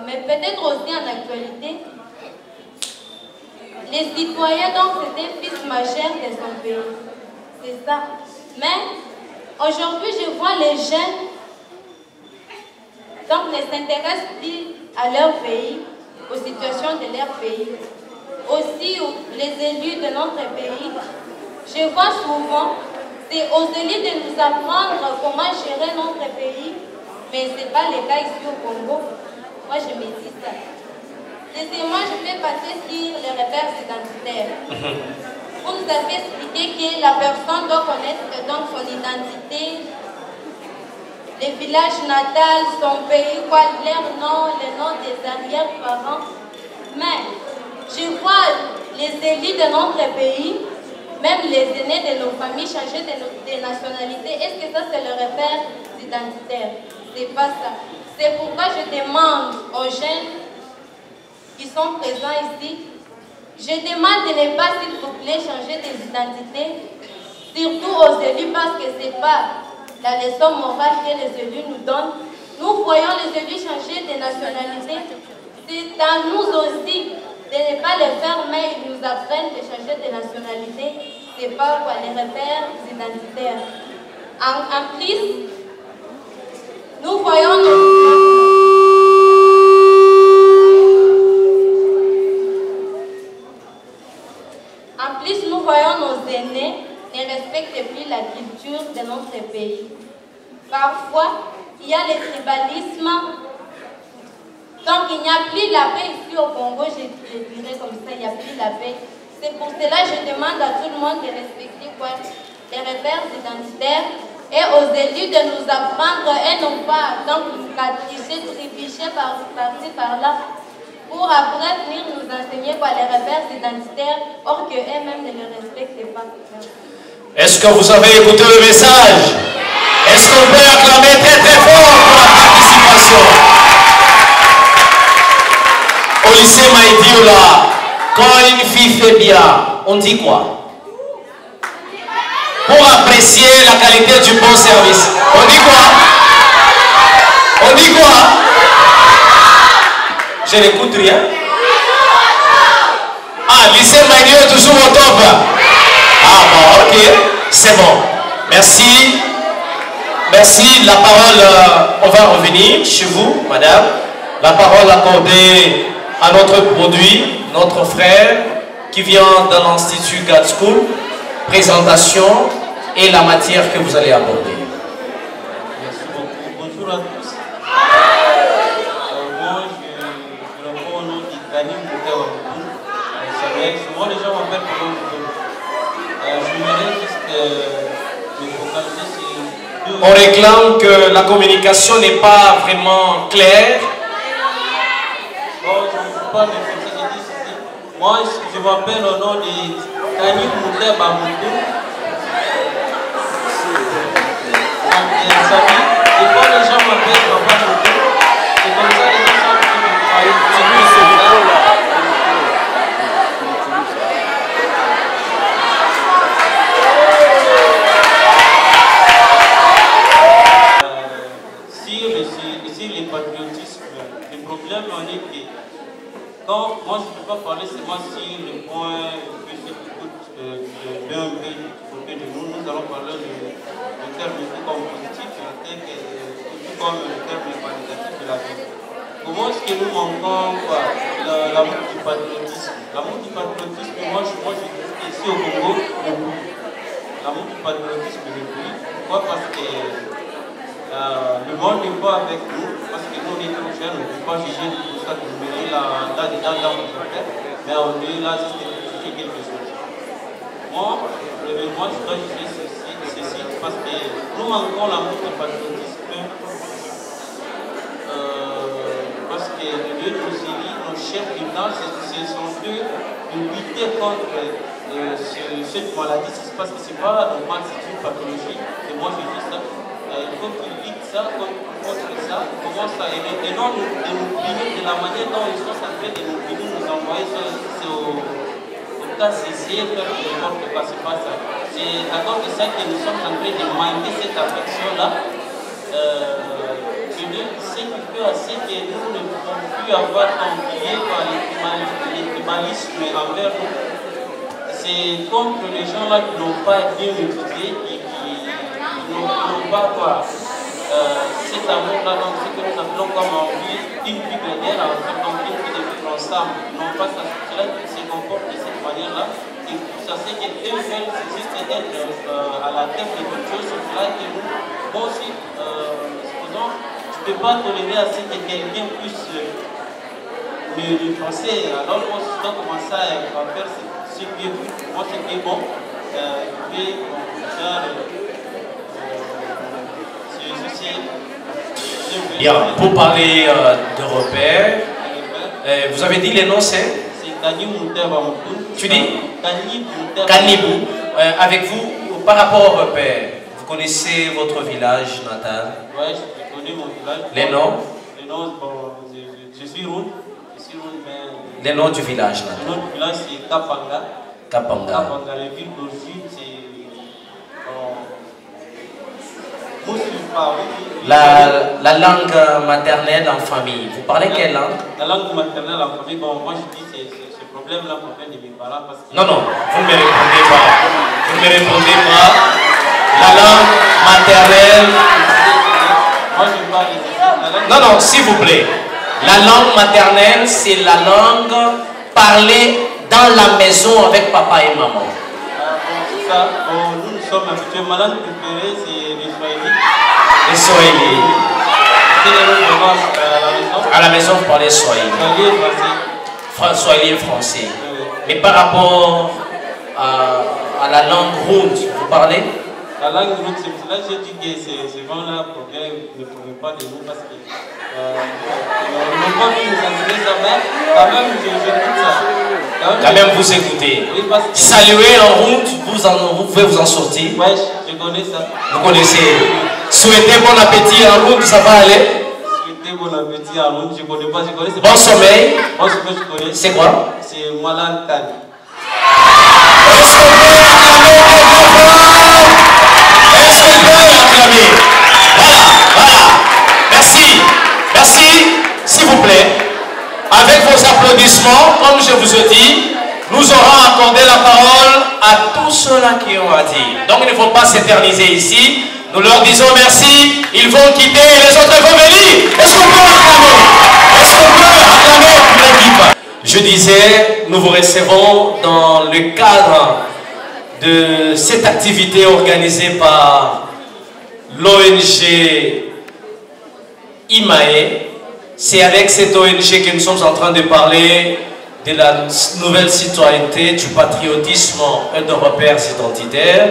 mais peut-être aussi en actualité, les citoyens, donc, c'est un fils majeur de son pays. C'est ça. Mais aujourd'hui, je vois les jeunes donc ne s'intéressent plus à leur pays, aux situations de leur pays. Aussi, les élus de notre pays, je vois souvent, c'est aux élus de nous apprendre comment gérer notre pays, mais ce n'est pas le cas ici au Congo. Moi, je me dis ça. Deuxièmement, je vais passer sur les repères identitaires. Vous nous avez expliqué que la personne doit connaître donc son identité, le village natal, son pays, quoi, leur nom, le nom des arrière-parents. Mais je vois les élus de notre pays, même les aînés de nos familles, changer de nationalité. Est-ce que ça, c'est le repère identitaire? C'est pas ça. C'est pourquoi je demande aux jeunes qui sont présents ici, je demande de ne pas, s'il vous plaît, changer des identités, surtout aux élus, parce que ce n'est pas la leçon morale que les élus nous donnent. Nous voyons les élus changer de nationalité. C'est à nous aussi de ne pas le faire, mais ils nous apprennent de changer de nationalité. c'est pas quoi, les repères identitaires. En plus, nous voyons nos aînés ne respectent plus la culture de notre pays. Parfois, il y a le tribalisme. Donc, il n'y a plus la paix ici au Congo, je dirais comme ça, il n'y a plus la paix. C'est pour cela que je demande à tout le monde de respecter les repères identitaires et aux élus de nous apprendre et non pas donc tricher, trébucher par-ci, par-là, pour après venir nous enseigner les repères identitaires, or qu'eux-mêmes ne le respectent pas.
Est-ce que vous avez écouté le message? Est-ce qu'on peut acclamer très très fort pour la participation? Au lycée Maïdioula, quand une fille fait bien, on dit quoi? Pour apprécier la qualité du bon service, on dit quoi? On dit quoi? Je n'écoute rien. Ah, lycée Maïdio est toujours au top. Ah bon, ok, c'est bon. Merci. Merci. La parole, on va revenir chez vous, madame. La parole accordée à notre produit, notre frère, qui vient de l'Institut God School. Présentation et la matière que vous allez aborder.
Merci beaucoup. Bonjour à tous. Moi, je réponds au nom d'Ikani Moutewa. Souvent, les gens m'appellent pour Moutewa. Je voudrais juste me focaliser sur deux.
On réclame que la communication n'est pas vraiment claire.
Bon, je ne veux pas me focaliser. Moi, je m'appelle au nom d'Ikani Moutewa. Et quand les gens m'appellent Papa Moutou, c'est comme ça les gens savent Sur les patriotismes, le problème en est que quand moi je ne peux pas parler seulement sur le point que ceux qui écoutent bien côté de nous, nous allons parler de termes comme positif, tout comme le terme négatif de la vie. Comment est-ce que nous manquons l'amour du patriotisme? L'amour du patriotisme, moi je dis ici au Congo, l'amour du patriotisme est plus. Pourquoi? Parce que le monde n'est pas avec nous, parce que nous on est trop jeunes, on ne peut pas juger tout ça que vous voyez là dedans dans notre tête, mais on est là juste pour juger quelque chose. Moi, je dois juger ceci parce que nous manquons l'amour du patriotisme parce que le lieu de nos élus, nos chefs d'État, ce sont eux de lutter contre cette maladie, parce que ce n'est pas normal, c'est une pathologie, et moi je dis ça. Il faut qu'ils luttent ça contre ça, comment ça, et non de nous punir de la manière dont ils sont en train de nous punir, nous envoyer au cas essayer de faire n'importe quoi, c'est pas ça. C'est à cause de ça que nous sommes en train de manquer cette affection-là. Que Dieu sait qu'il peut assez que nous ne pouvons plus avoir empilé par les tribalismes envers nous. C'est contre les gens-là qui n'ont pas bien étudié, qui n'ont pas cet amour-là, donc ce que nous appelons comme envie, une vie grégaire, en fait, donc une vie de vivre ensemble. Ils n'ont pas ça, cela qui se comporte de cette manière-là. Et ça c'est qu'eux veulent, c'est juste être à la tête de quelque chose, c'est cela que nous, moi aussi, supposons, je ne peux pas tolérer à ce que quelqu'un puisse me penser. Alors moi, je dois commencer à faire ce qui est moi, ce qui est bon, et
Bien, pour parler de repères, vous avez dit les noms, c'est Tu dis Kanibou. Avec vous, par rapport aux repères, vous connaissez votre village natal?
Oui, je connais mon village.
Les noms?
Les noms, je suis Roun.
Les noms du village natal?
Le nom du village, c'est Kapanga.
Kapanga.
Kapanga, la ville d'origine, c'est
la langue maternelle en famille. Vous parlez quelle langue?
La langue maternelle en famille, bon, moi je dis c'est problème là pour faire de mes parents parce que...
Non, non, vous ne me répondez pas. Vous ne me répondez pas. La langue maternelle...
Moi, je parle de...
Non, non, s'il vous plaît. La langue maternelle, c'est la langue parlée dans la maison avec papa et maman.
C'est ça. Nous sommes habitués. Ma langue préférée, c'est le Swahili.
Le Swahili.
À la maison,
vous parlez Swahili.
Swahili et français.
Swahili et français. Mais par rapport à la langue rouge, vous parlez?
La langue rouge, c'est pour cela que j'ai dit que ces gens-là ne pourraient pas de nous parce que nous enseigner ça, mais quand même, j'écoute ça.
Quand même, vous écoutez.
Oui, parce que...
Saluer en route, vous pouvez vous en sortir.
Oui, je connais ça.
Vous connaissez. Souhaitez bon appétit en route, ça va aller.
Souhaitez bon appétit en route, je connais pas, je connais.
Bon sommeil.
Bon sommeil, je connais.
C'est quoi?
C'est Malan Tani.
Est-ce qu'on peut acclamer? Voilà. Merci. Merci, s'il vous plaît. Avec vos applaudissements, comme je vous ai dit, nous aurons accordé la parole à tous ceux-là qui ont à dire. Donc il ne faut pas s'éterniser ici. Nous leur disons merci, ils vont quitter et les autres vont venir. Est-ce qu'on peut acclamer? Est-ce qu'on peut acclamer pour l'équipe? Je disais, nous vous recevons dans le cadre de cette activité organisée par l'ONG IMAE. C'est avec cette ONG que nous sommes en train de parler de la nouvelle citoyenneté, du patriotisme et de repères identitaires.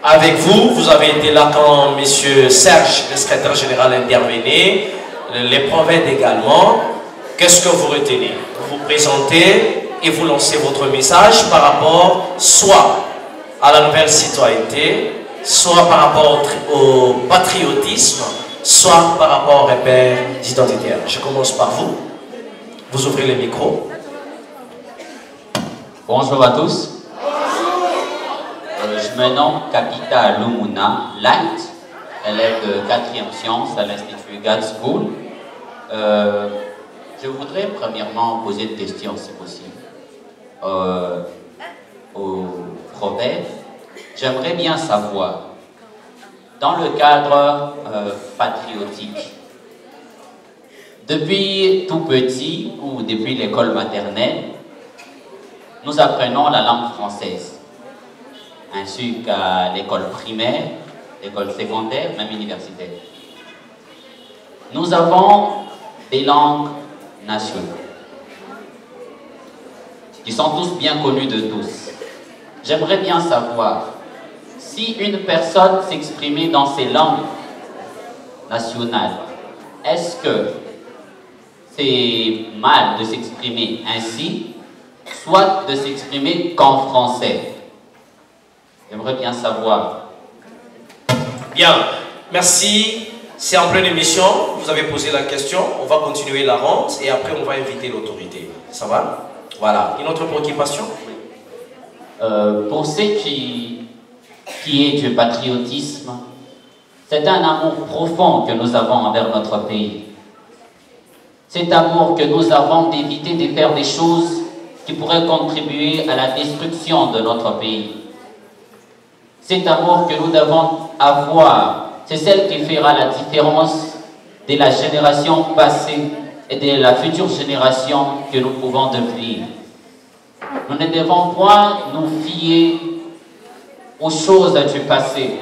Avec vous, vous avez été là quand M. Serge, le secrétaire général, intervenait, les prophètes également. Qu'est-ce que vous retenez? Vous vous présentez et vous lancez votre message par rapport soit à la nouvelle citoyenneté, soit par rapport au patriotisme, soit par rapport aux repères identitaires. Je commence par vous. Vous ouvrez le micro.
Bonjour à tous. Je me nomme Kapita Lumuna Light, élève de 4e sciences à l'Institut God School. Je voudrais premièrement poser une question, si possible, au prophète. J'aimerais bien savoir, dans le cadre patriotique, depuis tout petit ou depuis l'école maternelle, nous apprenons la langue française, ainsi qu'à l'école primaire, l'école secondaire, même universitaire. Nous avons des langues nationales qui sont tous bien connues de tous. J'aimerais bien savoir si une personne s'exprimait dans ces langues nationales, est-ce que c'est mal de s'exprimer ainsi, soit de s'exprimer qu'en français? J'aimerais bien savoir.
Bien, merci. C'est en pleine émission. Vous avez posé la question. On va continuer la ronde et après on va inviter l'autorité. Ça va? Voilà. Une autre préoccupation?
Pour ce qui est du patriotisme, c'est un amour profond que nous avons envers notre pays. Cet amour que nous avons d'éviter de faire des choses qui pourraient contribuer à la destruction de notre pays. Cet amour que nous devons avoir, c'est celle qui fera la différence de la génération passée et de la future génération que nous pouvons devenir. Nous ne devons point nous fier aux choses du passé,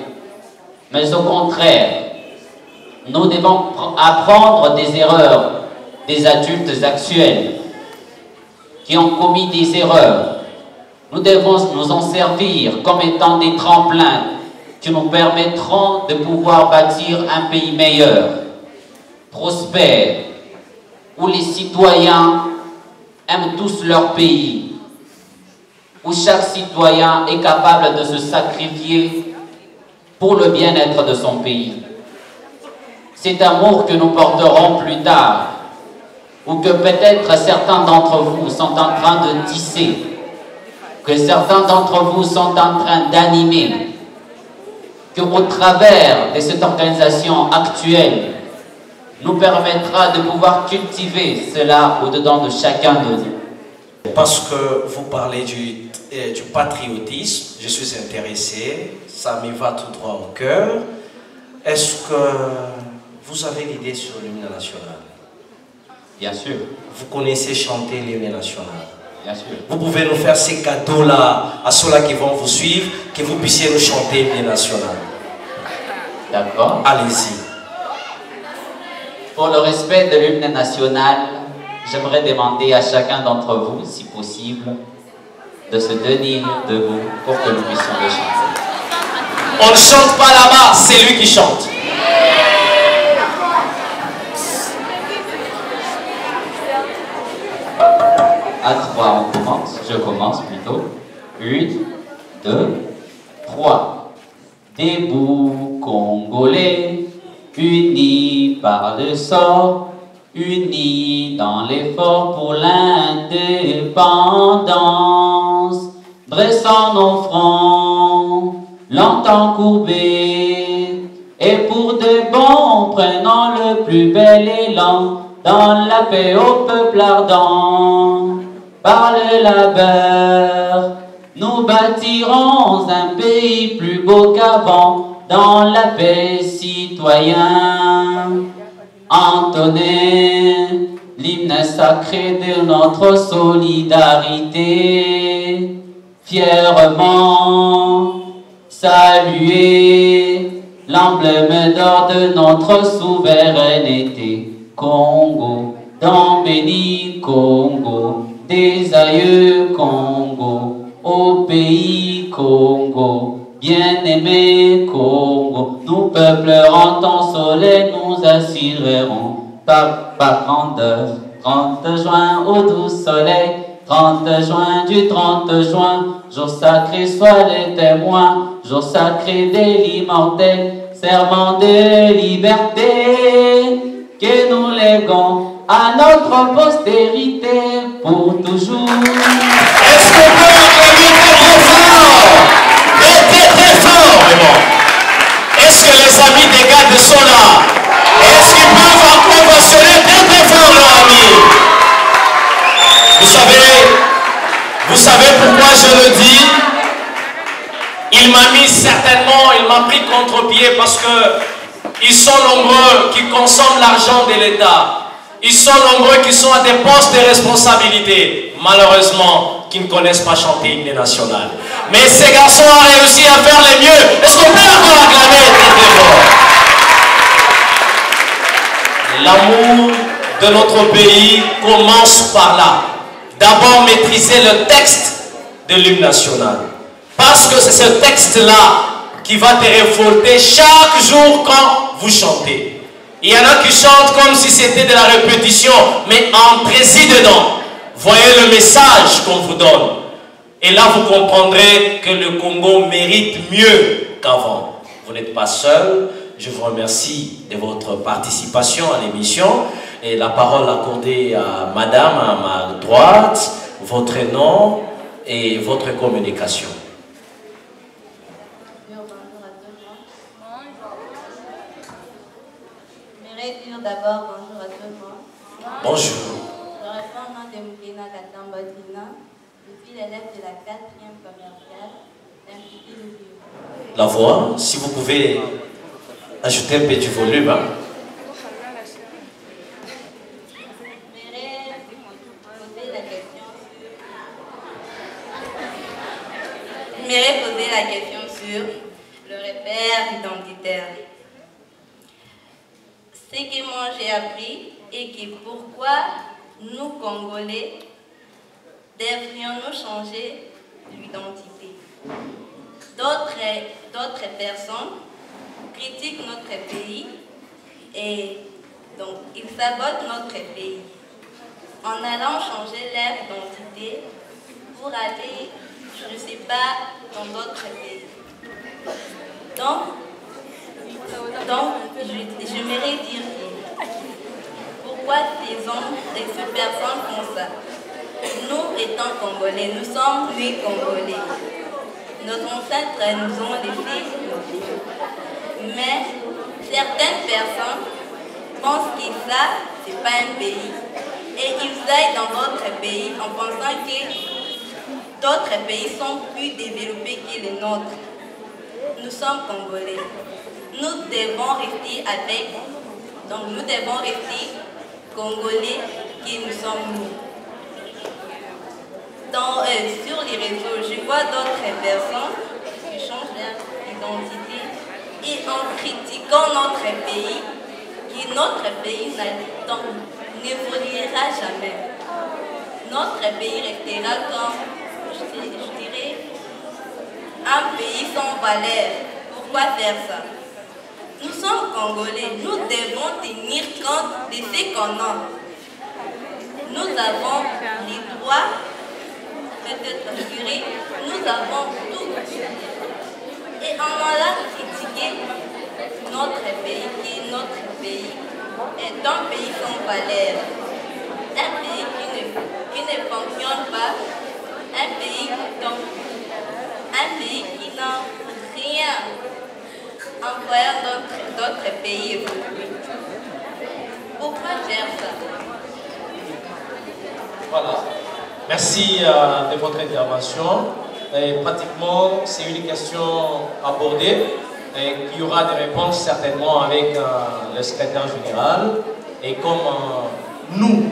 mais au contraire, nous devons apprendre des erreurs des adultes actuels qui ont commis des erreurs. Nous devons nous en servir comme étant des tremplins qui nous permettront de pouvoir bâtir un pays meilleur, prospère, où les citoyens aiment tous leur pays, où chaque citoyen est capable de se sacrifier pour le bien-être de son pays. Cet amour que nous porterons plus tard, ou que peut-être certains d'entre vous sont en train de tisser, que certains d'entre vous sont en train d'animer, qu'au travers de cette organisation actuelle, nous permettra de pouvoir cultiver cela au-dedans de chacun de nous.
Parce que vous parlez du patriotisme, je suis intéressé, ça me va tout droit au cœur. Est-ce que vous avez l'idée sur l'hymne national?
Bien sûr.
Vous connaissez chanter l'hymne national?
Bien sûr.
Vous pouvez nous faire ces cadeaux-là à ceux-là qui vont vous suivre, que vous puissiez nous chanter l'hymne national.
D'accord.
Allez-y.
Pour le respect de l'hymne national, j'aimerais demander à chacun d'entre vous, si possible, de se tenir debout pour que nous puissions le chanter.
On ne chante pas là-bas, c'est lui qui chante.
À 3, on commence. Je commence plutôt. 1, 2, 3. Debout, Congolais, unis par le sort, unis dans l'effort pour l'indépendance, dressant nos fronts, longtemps courbés, et pour de bon, prenant le plus bel élan, dans la paix au peuple ardent. Par le labeur, nous bâtirons un pays plus beau qu'avant, dans la paix citoyen. Entonnez l'hymne sacré de notre solidarité, fièrement saluer l'emblème d'or de notre souveraineté. Congo, dans béni Congo, des aïeux Congo, au pays Congo, bien-aimé Congo, nous peuple rentant soleil, nous assurerons par 30 juin au doux soleil, 30 juin du 30 juin, jour sacré soit les témoins, jour sacré de l'immortel, serment de liberté, que nous léguons à notre postérité pour toujours.
Est-ce qu'on peut acclamer très fort? Très fort, vraiment. Est-ce que les amis des gardes sont là? Est-ce qu'ils peuvent ovationner très fort leurs amis? Vous savez pourquoi je le dis? Il m'a mis certainement, il m'a pris contre-pied parce que ils sont nombreux qui consomment l'argent de l'État. Ils sont nombreux qui sont à des postes de responsabilité, malheureusement, qui ne connaissent pas chanter l'hymne national. Mais ces garçons ont réussi à faire le mieux. Est-ce qu'on peut encore acclamer très fort? L'amour de notre pays commence par là. D'abord, maîtriser le texte de l'hymne national. Parce que c'est ce texte-là qui va te révolter chaque jour quand vous chantez. Il y en a qui chantent comme si c'était de la répétition, mais entrez-y dedans. Voyez le message qu'on vous donne. Et là, vous comprendrez que le Congo mérite mieux qu'avant. Vous n'êtes pas seul. Je vous remercie de votre participation à l'émission. Et la parole accordée à madame, à ma droite, votre nom et votre communication.
D'abord, bonjour à tout le monde.
Bonjour.
Je réponds au nom de Moukena Katambatina. Je suis l'élève de la 4e commerciale d'Institut de Bio.
La voix, si vous pouvez ajouter un peu du volume. Hein.
J'aimerais poser la question sur le repère identitaire. Ce que moi j'ai appris et que pourquoi nous Congolais devrions-nous changer l'identité. D'autres personnes critiquent notre pays et donc ils sabotent notre pays en allant changer leur identité pour aller, je ne sais pas, dans d'autres pays. Donc, j'aimerais dire pourquoi ces hommes et ces personnes font ça. Nous étant Congolais, nous sommes 8 Congolais. Nos ancêtres nous ont laissé nos vies. Mais certaines personnes pensent que ça, c'est pas un pays.
et ils aillent dans d'autres pays en pensant que d'autres pays sont plus développés que les nôtres. Nous sommes Congolais. Nous devons rester nous devons rester Congolais que nous sommes nous. Sur les réseaux, je vois d'autres personnes qui changent leur identité et en critiquant notre pays, que notre pays n'évoluera jamais. Notre pays restera comme, je dirais, un pays sans valeur. Pourquoi faire ça? Nous sommes Congolais, nous devons tenir compte de ce qu'on a. Nous avons les droits, peut-être assurés, nous avons tout. Et on a critiqué notre pays, qui notre pays est un pays sans valeur. Un pays qui ne fonctionne pas, un pays qui n'a rien en voyant d'autres pays évoluer. Pourquoi faire ça?
Voilà. Merci de votre intervention. Pratiquement, c'est une question abordée. Il y aura des réponses certainement avec le secrétaire général. Et comme nous,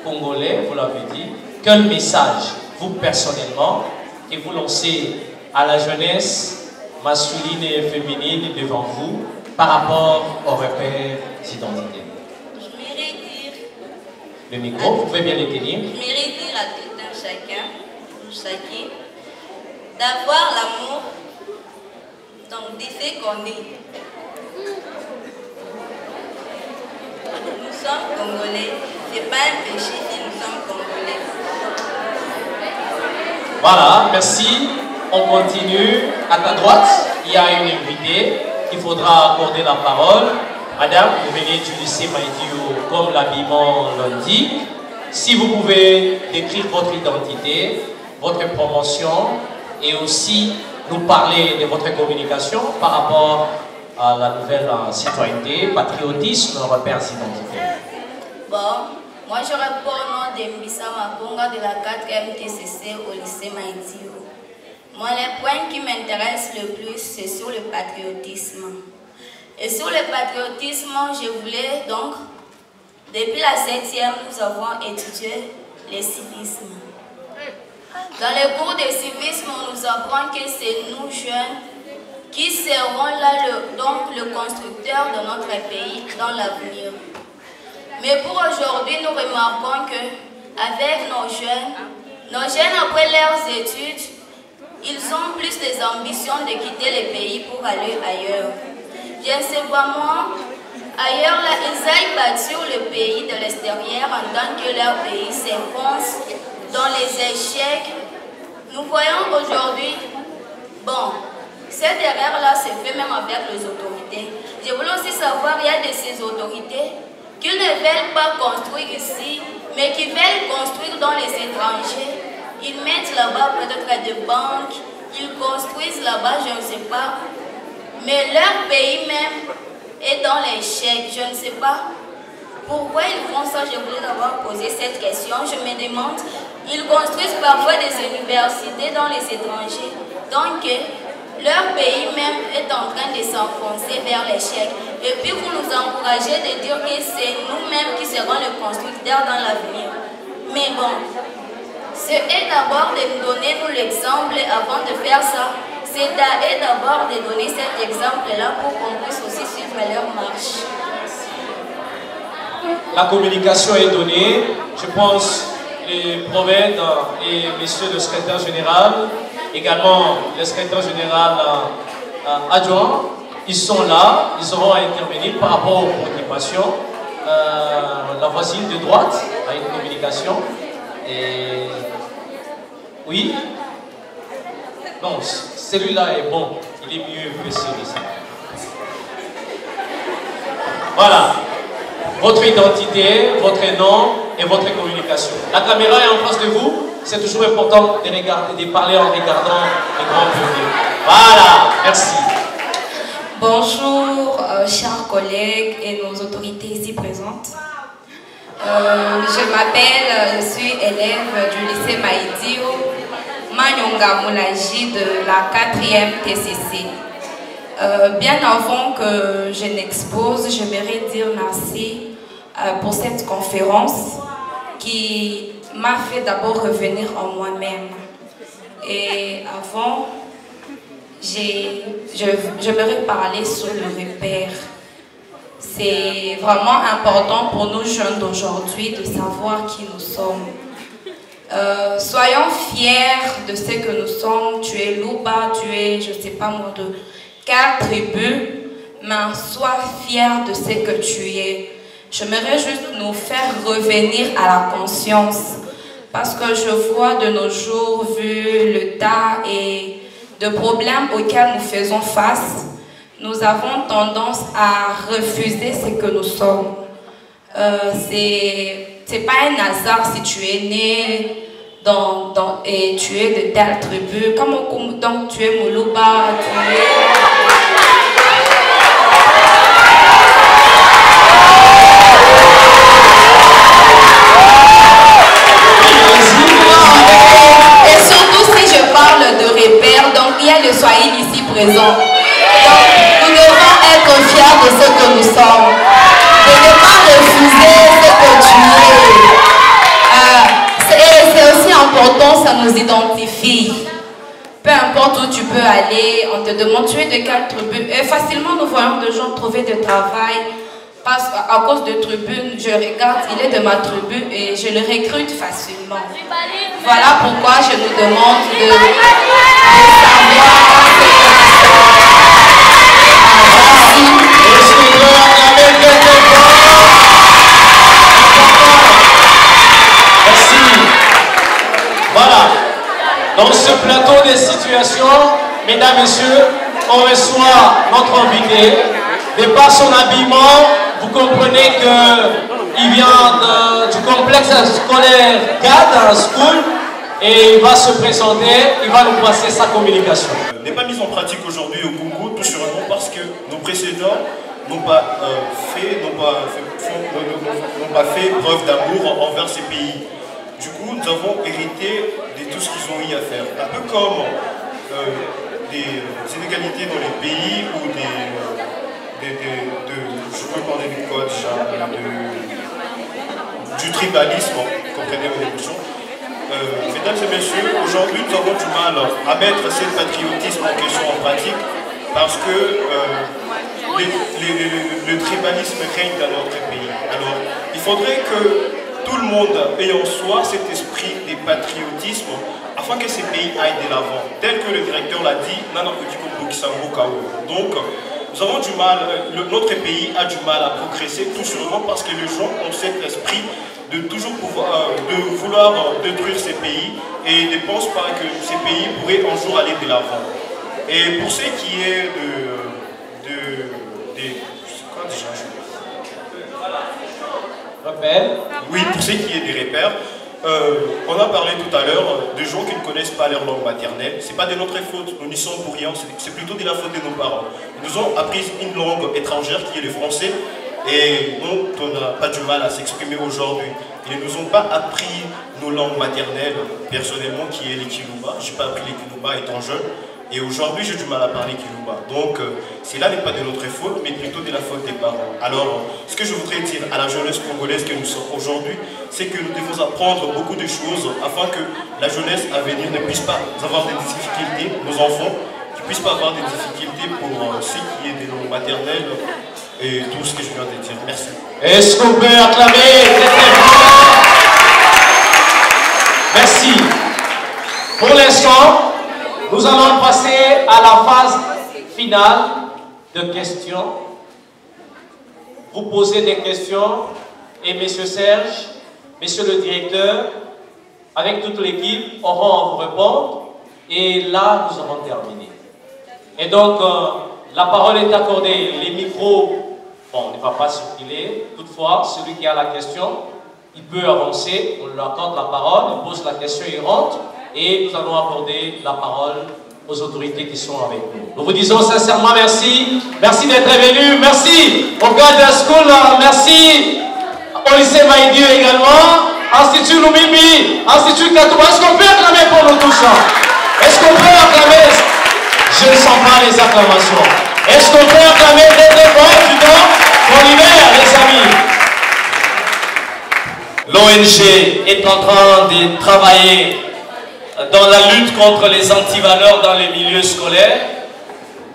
Congolais, vous l'avez dit, quel message, vous personnellement, que vous lancez à la jeunesse masculine et féminine devant vous par rapport aux repères d'identité?
J'aimerais dire...
Le micro, vous pouvez bien le tenir.
J'aimerais dire à tout un chacun, chacune, d'avoir l'amour de ce qu'on est. Nous sommes Congolais. Ce n'est pas un péché si nous sommes Congolais.
Voilà, merci. On continue. À ta droite, il y a une invitée qu'il faudra accorder la parole. Madame, vous venez du lycée Maïdio comme l'habillement l'indique. Si vous pouvez décrire votre identité, votre promotion et aussi nous parler de votre communication par rapport à la nouvelle citoyenneté, patriotisme, repères identitaires.
Bon, moi je réponds au nom de Mbissa Makonga de la 4e TCC au lycée Maïdio. Moi, le point qui m'intéresse le plus, c'est sur le patriotisme. Et sur le patriotisme, je voulais donc, depuis la 7e, nous avons étudié le civisme. Dans le cours de civisme, on nous apprend que c'est nous jeunes qui seront là le constructeur de notre pays dans l'avenir. Mais pour aujourd'hui, nous remarquons qu'avec nos jeunes après leurs études, ils ont plus des ambitions de quitter le pays pour aller ailleurs. Je ne sais pas moi, ailleurs là, ils aillent bâtir le pays de l'extérieur en tant que leur pays s'enfonce dans les échecs. Nous voyons aujourd'hui, bon, cette erreur-là se fait même avec les autorités. Je voulais aussi savoir, il y a de ces autorités qui ne veulent pas construire ici, mais qui veulent construire dans les étrangers. Ils mettent là-bas peut-être des banques, ils construisent là-bas, je ne sais pas. Mais leur pays même est dans l'échec, je ne sais pas. Pourquoi ils font ça? Je voulais d'abord poser cette question. Je me demande, ils construisent parfois des universités dans les étrangers. Donc, leur pays même est en train de s'enfoncer vers l'échec. Et puis, vous nous encouragez de dire que c'est nous-mêmes qui serons les constructeurs dans l'avenir. Mais bon, c'est eux d'abord de nous donner nous l'exemple avant de faire ça. C'est à eux d'abord de donner cet exemple-là pour qu'on puisse aussi suivre leur marche.
La communication est donnée. Je pense les prophètes et messieurs le secrétaire général, également le secrétaire général adjoint, ils sont là, ils auront à intervenir par rapport aux préoccupations. La voisine de droite a une communication. Et oui, non, celui-là est bon, il est mieux que celui-ci. Voilà, votre identité, votre nom et votre communication. La caméra est en face de vous, c'est toujours important de regarder, de parler en regardant les grands publics. Voilà, merci.
Bonjour, chers collègues et nos autorités ici présentes.
Je m'appelle, je suis élève du lycée Maïdio, Manyonga Moulaji de la 4e TCC. Bien avant que je n'expose, j'aimerais dire merci pour cette conférence qui m'a fait d'abord revenir en moi-même. Et avant, j'aimerais parler sur le repère. C'est vraiment important pour nous jeunes d'aujourd'hui de savoir qui nous sommes. Soyons fiers de ce que nous sommes. Tu es Louba, tu es, je ne sais pas moi, de quelle tribu, mais sois fier de ce que tu es. J'aimerais juste nous faire revenir à la conscience. Parce que je vois de nos jours, vu le tas et de problèmes auxquels nous faisons face, nous avons tendance à refuser ce que nous sommes. C'est pas un hasard si tu es né et tu es de telle tribu. Donc tu es Moulouba, tu es... Et surtout si je parle de repères, donc il y a le Swahili ici présent. Donc nous devons être fiers de ce que nous sommes, de ne pas refuser ce que tu es. C'est aussi important, ça nous identifie. Peu importe où tu peux aller, on te demande tu es de quelle tribu. Et facilement nous voyons des gens trouver du travail. Parce qu'à cause de tribune, je regarde, il est de ma tribu et je le recrute facilement. Voilà pourquoi je nous demande de savoir
Merci. Voilà. Dans ce plateau des situations, mesdames, messieurs, on reçoit notre invité. De par son habillement, vous comprenez qu'il vient du complexe scolaire GAD School et il va se présenter, il va nous passer sa communication.
N'est pas mise en pratique aujourd'hui au Congo, tout simplement parce que nos précédents n'ont pas fait preuve d'amour envers ces pays. Du coup, nous avons hérité de tout ce qu'ils ont eu à faire. Un peu comme des inégalités dans les pays ou je peux parler du code, du tribalisme, comprenez mon émotion. Mesdames et messieurs, aujourd'hui nous avons du mal à mettre ce patriotisme en question en pratique parce que le tribalisme règne dans notre pays. Alors, il faudrait que tout le monde ait en soi cet esprit de patriotisme afin que ces pays aillent de l'avant. Tel que le directeur l'a dit, donc, nous avons du mal, notre pays a du mal à progresser tout simplement parce que les gens ont cet esprit de toujours vouloir détruire ces pays et ne pensent pas que ces pays pourraient un jour aller de l'avant. Et pour ce qui est quoi déjà?
Repères.
Oui, pour ce qui est des repères. On a parlé tout à l'heure de gens qui ne connaissent pas leur langue maternelle. Ce n'est pas de notre faute, nous n'y sommes pour rien, c'est plutôt de la faute de nos parents. Ils nous ont appris une langue étrangère qui est le français et nous, on n'a pas du mal à s'exprimer aujourd'hui. Ils ne nous ont pas appris nos langues maternelles, personnellement, qui est les Kiluba. Je n'ai pas appris les Kiluba étant jeune. Et aujourd'hui, j'ai du mal à parler Kiluba. Donc, cela n'est pas de notre faute, mais plutôt de la faute des parents. Alors, ce que je voudrais dire à la jeunesse congolaise que nous sommes aujourd'hui, c'est que nous devons apprendre beaucoup de choses afin que la jeunesse à venir ne puisse pas avoir des difficultés, nos enfants, qui ne puissent pas avoir des difficultés pour ce qui est des langues maternelles et tout ce que je viens de dire. Merci.
Est-ce qu'on peut acclamer très fort? Merci. Pour l'instant, nous allons passer à la phase finale de questions. Vous posez des questions et M. Serge, M. le directeur, avec toute l'équipe, auront à vous répondre. Et là, nous aurons terminé. Et donc, la parole est accordée. Les micros, bon, on ne va pas circuler. Toutefois, celui qui a la question, il peut avancer. On lui accorde la parole, il pose la question, il rentre. Et nous allons accorder la parole aux autorités qui sont avec nous. Nous vous disons sincèrement merci. Merci d'être venus. Merci au GAD School. Merci au lycée Maïdieu également, Institut Lumimbi, Institut Katouba. Est-ce qu'on peut acclamer pour nous tous là? Est-ce qu'on peut acclamer? Je ne sens pas les acclamations. Est-ce qu'on peut acclamer des bons étudiants pour l'hiver, les amis? L'ONG est en train de travailler dans la lutte contre les antivaleurs dans les milieux scolaires,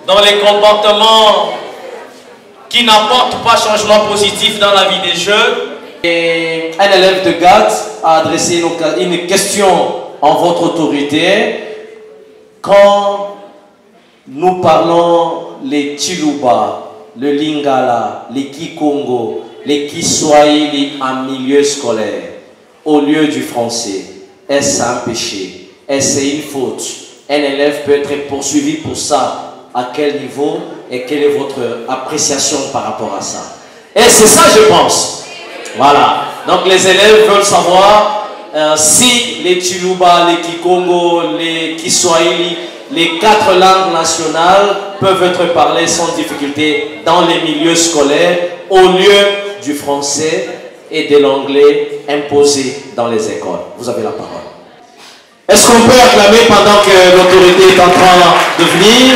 dans les comportements qui n'apportent pas changement positif dans la vie des jeunes.
Et un élève de GAT a adressé une question en votre autorité. Quand nous parlons les Chiluba, le Lingala, les Kikongo, les Kiswahili en milieu scolaire, au lieu du français, est-ce un péché? Est-ce une faute? Un élève peut être poursuivi pour ça. À quel niveau et quelle est votre appréciation par rapport à ça? Et c'est ça, je pense. Voilà. Donc les élèves veulent savoir si les Chiluba, les Kikongo, les Kiswahili, les 4 langues nationales peuvent être parlées sans difficulté dans les milieux scolaires au lieu du français et de l'anglais imposé dans les écoles. Vous avez la parole. Est-ce qu'on peut acclamer pendant que l'autorité est en train de venir?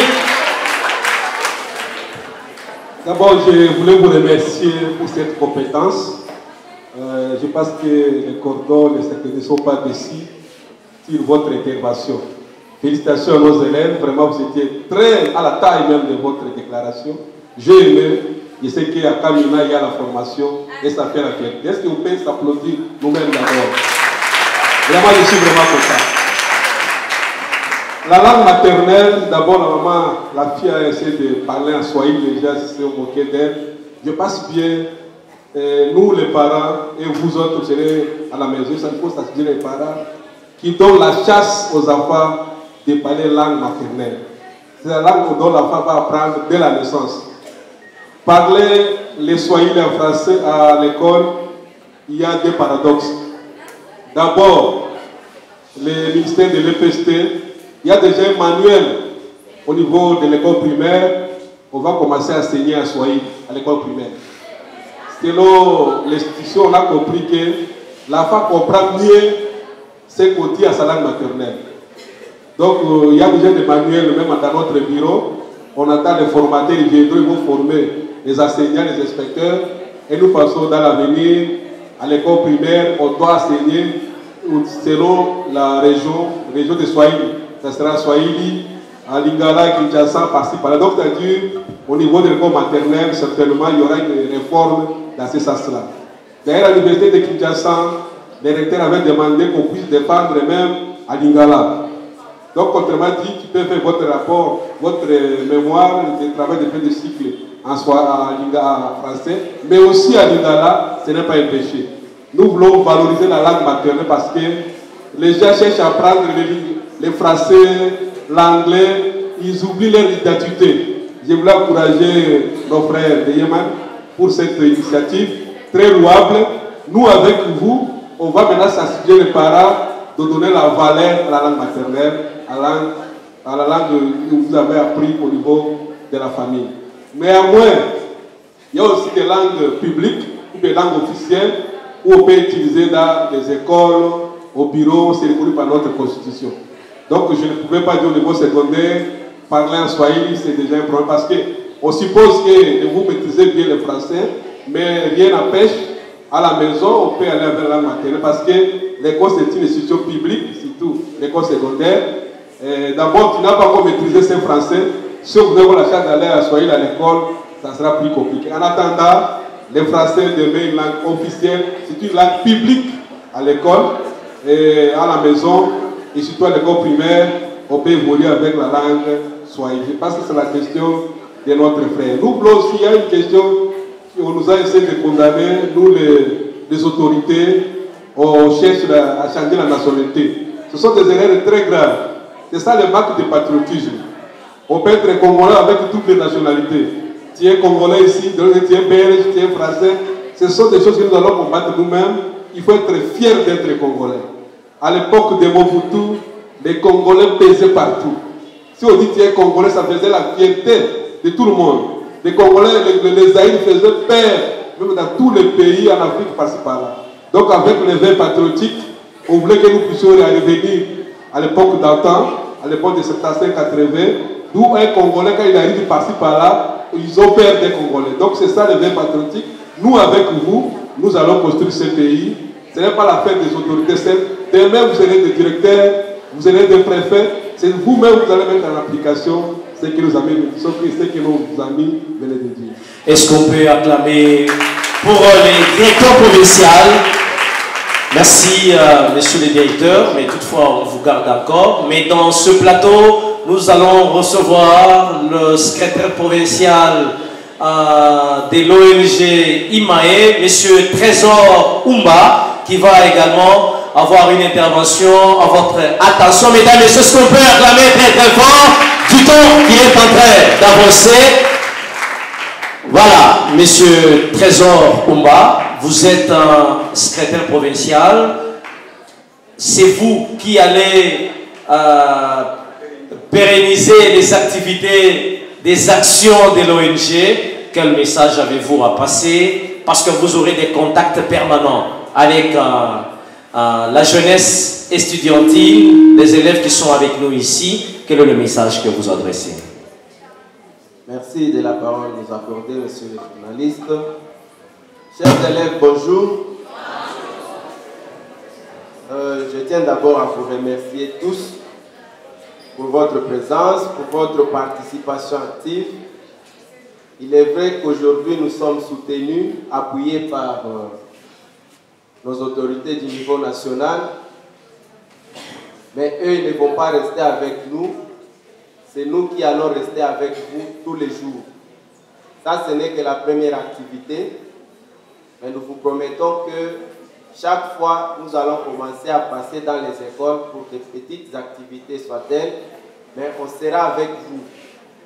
D'abord, je voulais vous remercier pour cette compétence. Je pense que les cordons, les secrétaires ne sont pas déçus sur votre intervention. Félicitations à nos élèves. Vraiment, vous étiez très à la taille même de votre déclaration. J'ai aimé. Je sais qu'à Kamina, il y a la formation et ça fait la fierté. Est-ce que vous pouvez s'applaudir nous-mêmes d'abord? Vraiment, je suis vraiment content. La langue maternelle, d'abord, la maman, la fille a essayé de parler en swahili, déjà, c'est moqué d'elle. Je passe bien. Nous, les parents, et vous autres, vous serez à la maison, ça il faut s'assurer les parents qui donnent la chasse aux enfants de parler langue maternelle. C'est la langue dont l'enfant va apprendre dès la naissance. Parler les swahili en français à l'école, il y a des paradoxes. D'abord, le ministère de l'EPST, il y a déjà un manuel au niveau de l'école primaire. On va commencer à enseigner en swahili à l'école primaire. Selon l'institution, on a compris que l'enfant comprend mieux ce qu'on dit à sa langue maternelle. Donc, il y a déjà des manuels, même dans notre bureau. On attend les formateurs, ils viendront, ils vont former les enseignants, les inspecteurs. Et nous pensons dans l'avenir, à l'école primaire, on doit enseigner selon la région de Swahili. Ça sera Swahili, à Lingala, Kinshasa, par-ci, par-là. Donc, c'est-à-dire, au niveau de l'école maternelle, certainement, il y aura une réforme dans ce sens-là. D'ailleurs, à l'université de Kinshasa, les recteurs avaient demandé qu'on puisse défendre même à Lingala. Donc, contrairement dit, tu peux faire votre rapport, votre mémoire, de travail de fin de cycle en français, mais aussi à Lingala, ce n'est pas un péché. Nous voulons valoriser la langue maternelle parce que les gens cherchent à apprendre les français, l'anglais, ils oublient leur identité. Je voulais encourager nos frères de Yémen pour cette initiative très louable. Nous, avec vous, on va maintenant s'assurer les parents de donner la valeur à la langue maternelle, à la langue que vous avez appris au niveau de la famille. Néanmoins, il y a aussi des langues publiques ou des langues officielles où on peut utiliser dans les écoles, au bureau, c'est reconnu par notre constitution. Donc je ne pouvais pas dire au niveau secondaire, parler en swahili, c'est déjà un problème parce qu'on suppose que vous maîtrisez bien le français, mais rien n'empêche, à la maison, on peut aller vers la langue maternelle parce que l'école c'est une institution publique, surtout l'école secondaire. D'abord, tu n'as pas encore maîtrisé ce français. Si vous avez la chance d'aller à swahili à l'école, ça sera plus compliqué. En attendant, le français devient une langue officielle, c'est une langue publique à l'école et à la maison, et surtout à l'école primaire, on peut évoluer avec la langue swahili. Je pense que c'est la question de notre frère. Nous voulons aussi, il y a une question qu'on nous a essayé de condamner, nous les autorités, on cherche à changer la nationalité. Ce sont des erreurs très graves. C'est ça le manque de patriotisme. On peut être congolais avec toutes les nationalités. Tu es congolais ici, tu es belge, tu es français. Ce sont des choses que nous allons combattre nous-mêmes. Il faut être fier d'être congolais. À l'époque de Mobutu, les Congolais pesaient partout. Si on dit que tu es congolais, ça faisait la fierté de tout le monde. Les Congolais, les Zaïres faisaient peur même dans tous les pays en Afrique, par-ci par-là. Donc avec l'éveil patriotique, on voulait que nous puissions revenir à l'époque d'antan, à l'époque de 75-80, d'où un Congolais, quand il arrive par-ci par-là, ils ont peur des Congolais. Donc c'est ça l'éveil patriotique. Nous, avec vous, nous allons construire ce pays. Ce n'est pas l'affaire des autorités seules. Demain, vous serez des directeurs, vous serez des préfets. C'est vous-même qui allez mettre en application ce que nos amis, ce que nos amis venaient de dire.
Est-ce qu'on peut acclamer pour les directeurs provinciaux? Merci, monsieur le directeur, mais toutefois, on vous garde encore. Mais dans ce plateau, nous allons recevoir le secrétaire provincial de l'ONG IMAE, monsieur Trésor Oumba, qui va également avoir une intervention à votre attention. Mesdames et messieurs, est-ce qu'on peut acclamer très très fort du temps qu'il est en train d'avancer? Voilà, monsieur Trésor Oumba, vous êtes un secrétaire provincial. C'est vous qui allez pérenniser les activités, des actions de l'ONG. Quel message avez-vous à passer? Parce que vous aurez des contacts permanents avec la jeunesse estudiantine, les élèves qui sont avec nous ici. Quel est le message que vous adressez?
Merci de la parole nous accorder, monsieur le journaliste. Chers élèves, bonjour. Je tiens d'abord à vous remercier tous pour votre présence, pour votre participation active. Il est vrai qu'aujourd'hui nous sommes soutenus, appuyés par nos autorités du niveau national, mais eux ils ne vont pas rester avec nous. C'est nous qui allons rester avec vous tous les jours. Ça, ce n'est que la première activité. Mais nous vous promettons que chaque fois, nous allons commencer à passer dans les écoles pour des petites activités soient-elles. Mais on sera avec vous.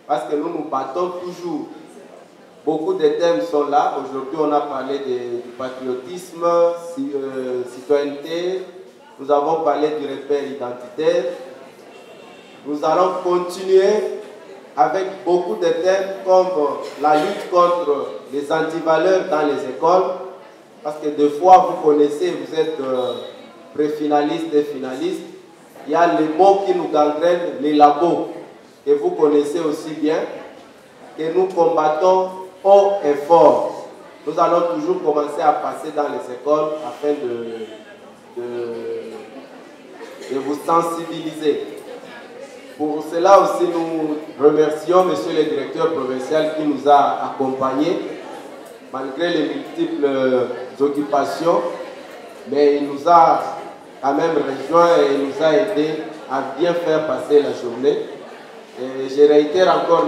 Parce que nous nous battons toujours. Beaucoup de thèmes sont là. Aujourd'hui, on a parlé du patriotisme, citoyenneté. Nous avons parlé du repère identitaire. Nous allons continuer avec beaucoup de thèmes comme la lutte contre les antivaleurs dans les écoles. Parce que des fois, vous connaissez, vous êtes préfinalistes et finalistes. Il y a les mots qui nous gangrènent, les labos, que vous connaissez aussi bien, que nous combattons haut et fort. Nous allons toujours commencer à passer dans les écoles afin de vous sensibiliser. Pour cela aussi, nous remercions monsieur le directeur provincial qui nous a accompagnés, malgré les multiples occupations, mais il nous a quand même rejoint et il nous a aidés à bien faire passer la journée. Et je réitère encore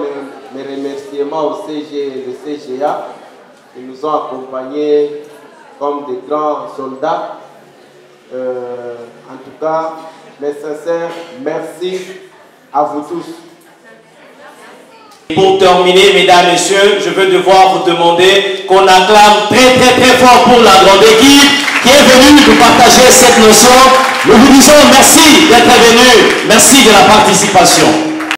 mes remerciements au CG et le CGA. Ils nous ont accompagnés comme des grands soldats. En tout cas, mes sincères merci à vous tous.
Pour terminer, mesdames et messieurs, je vais devoir vous demander qu'on acclame très très très fort pour la grande équipe qui est venue nous partager cette notion. Nous vous disons merci d'être venus, merci de la participation.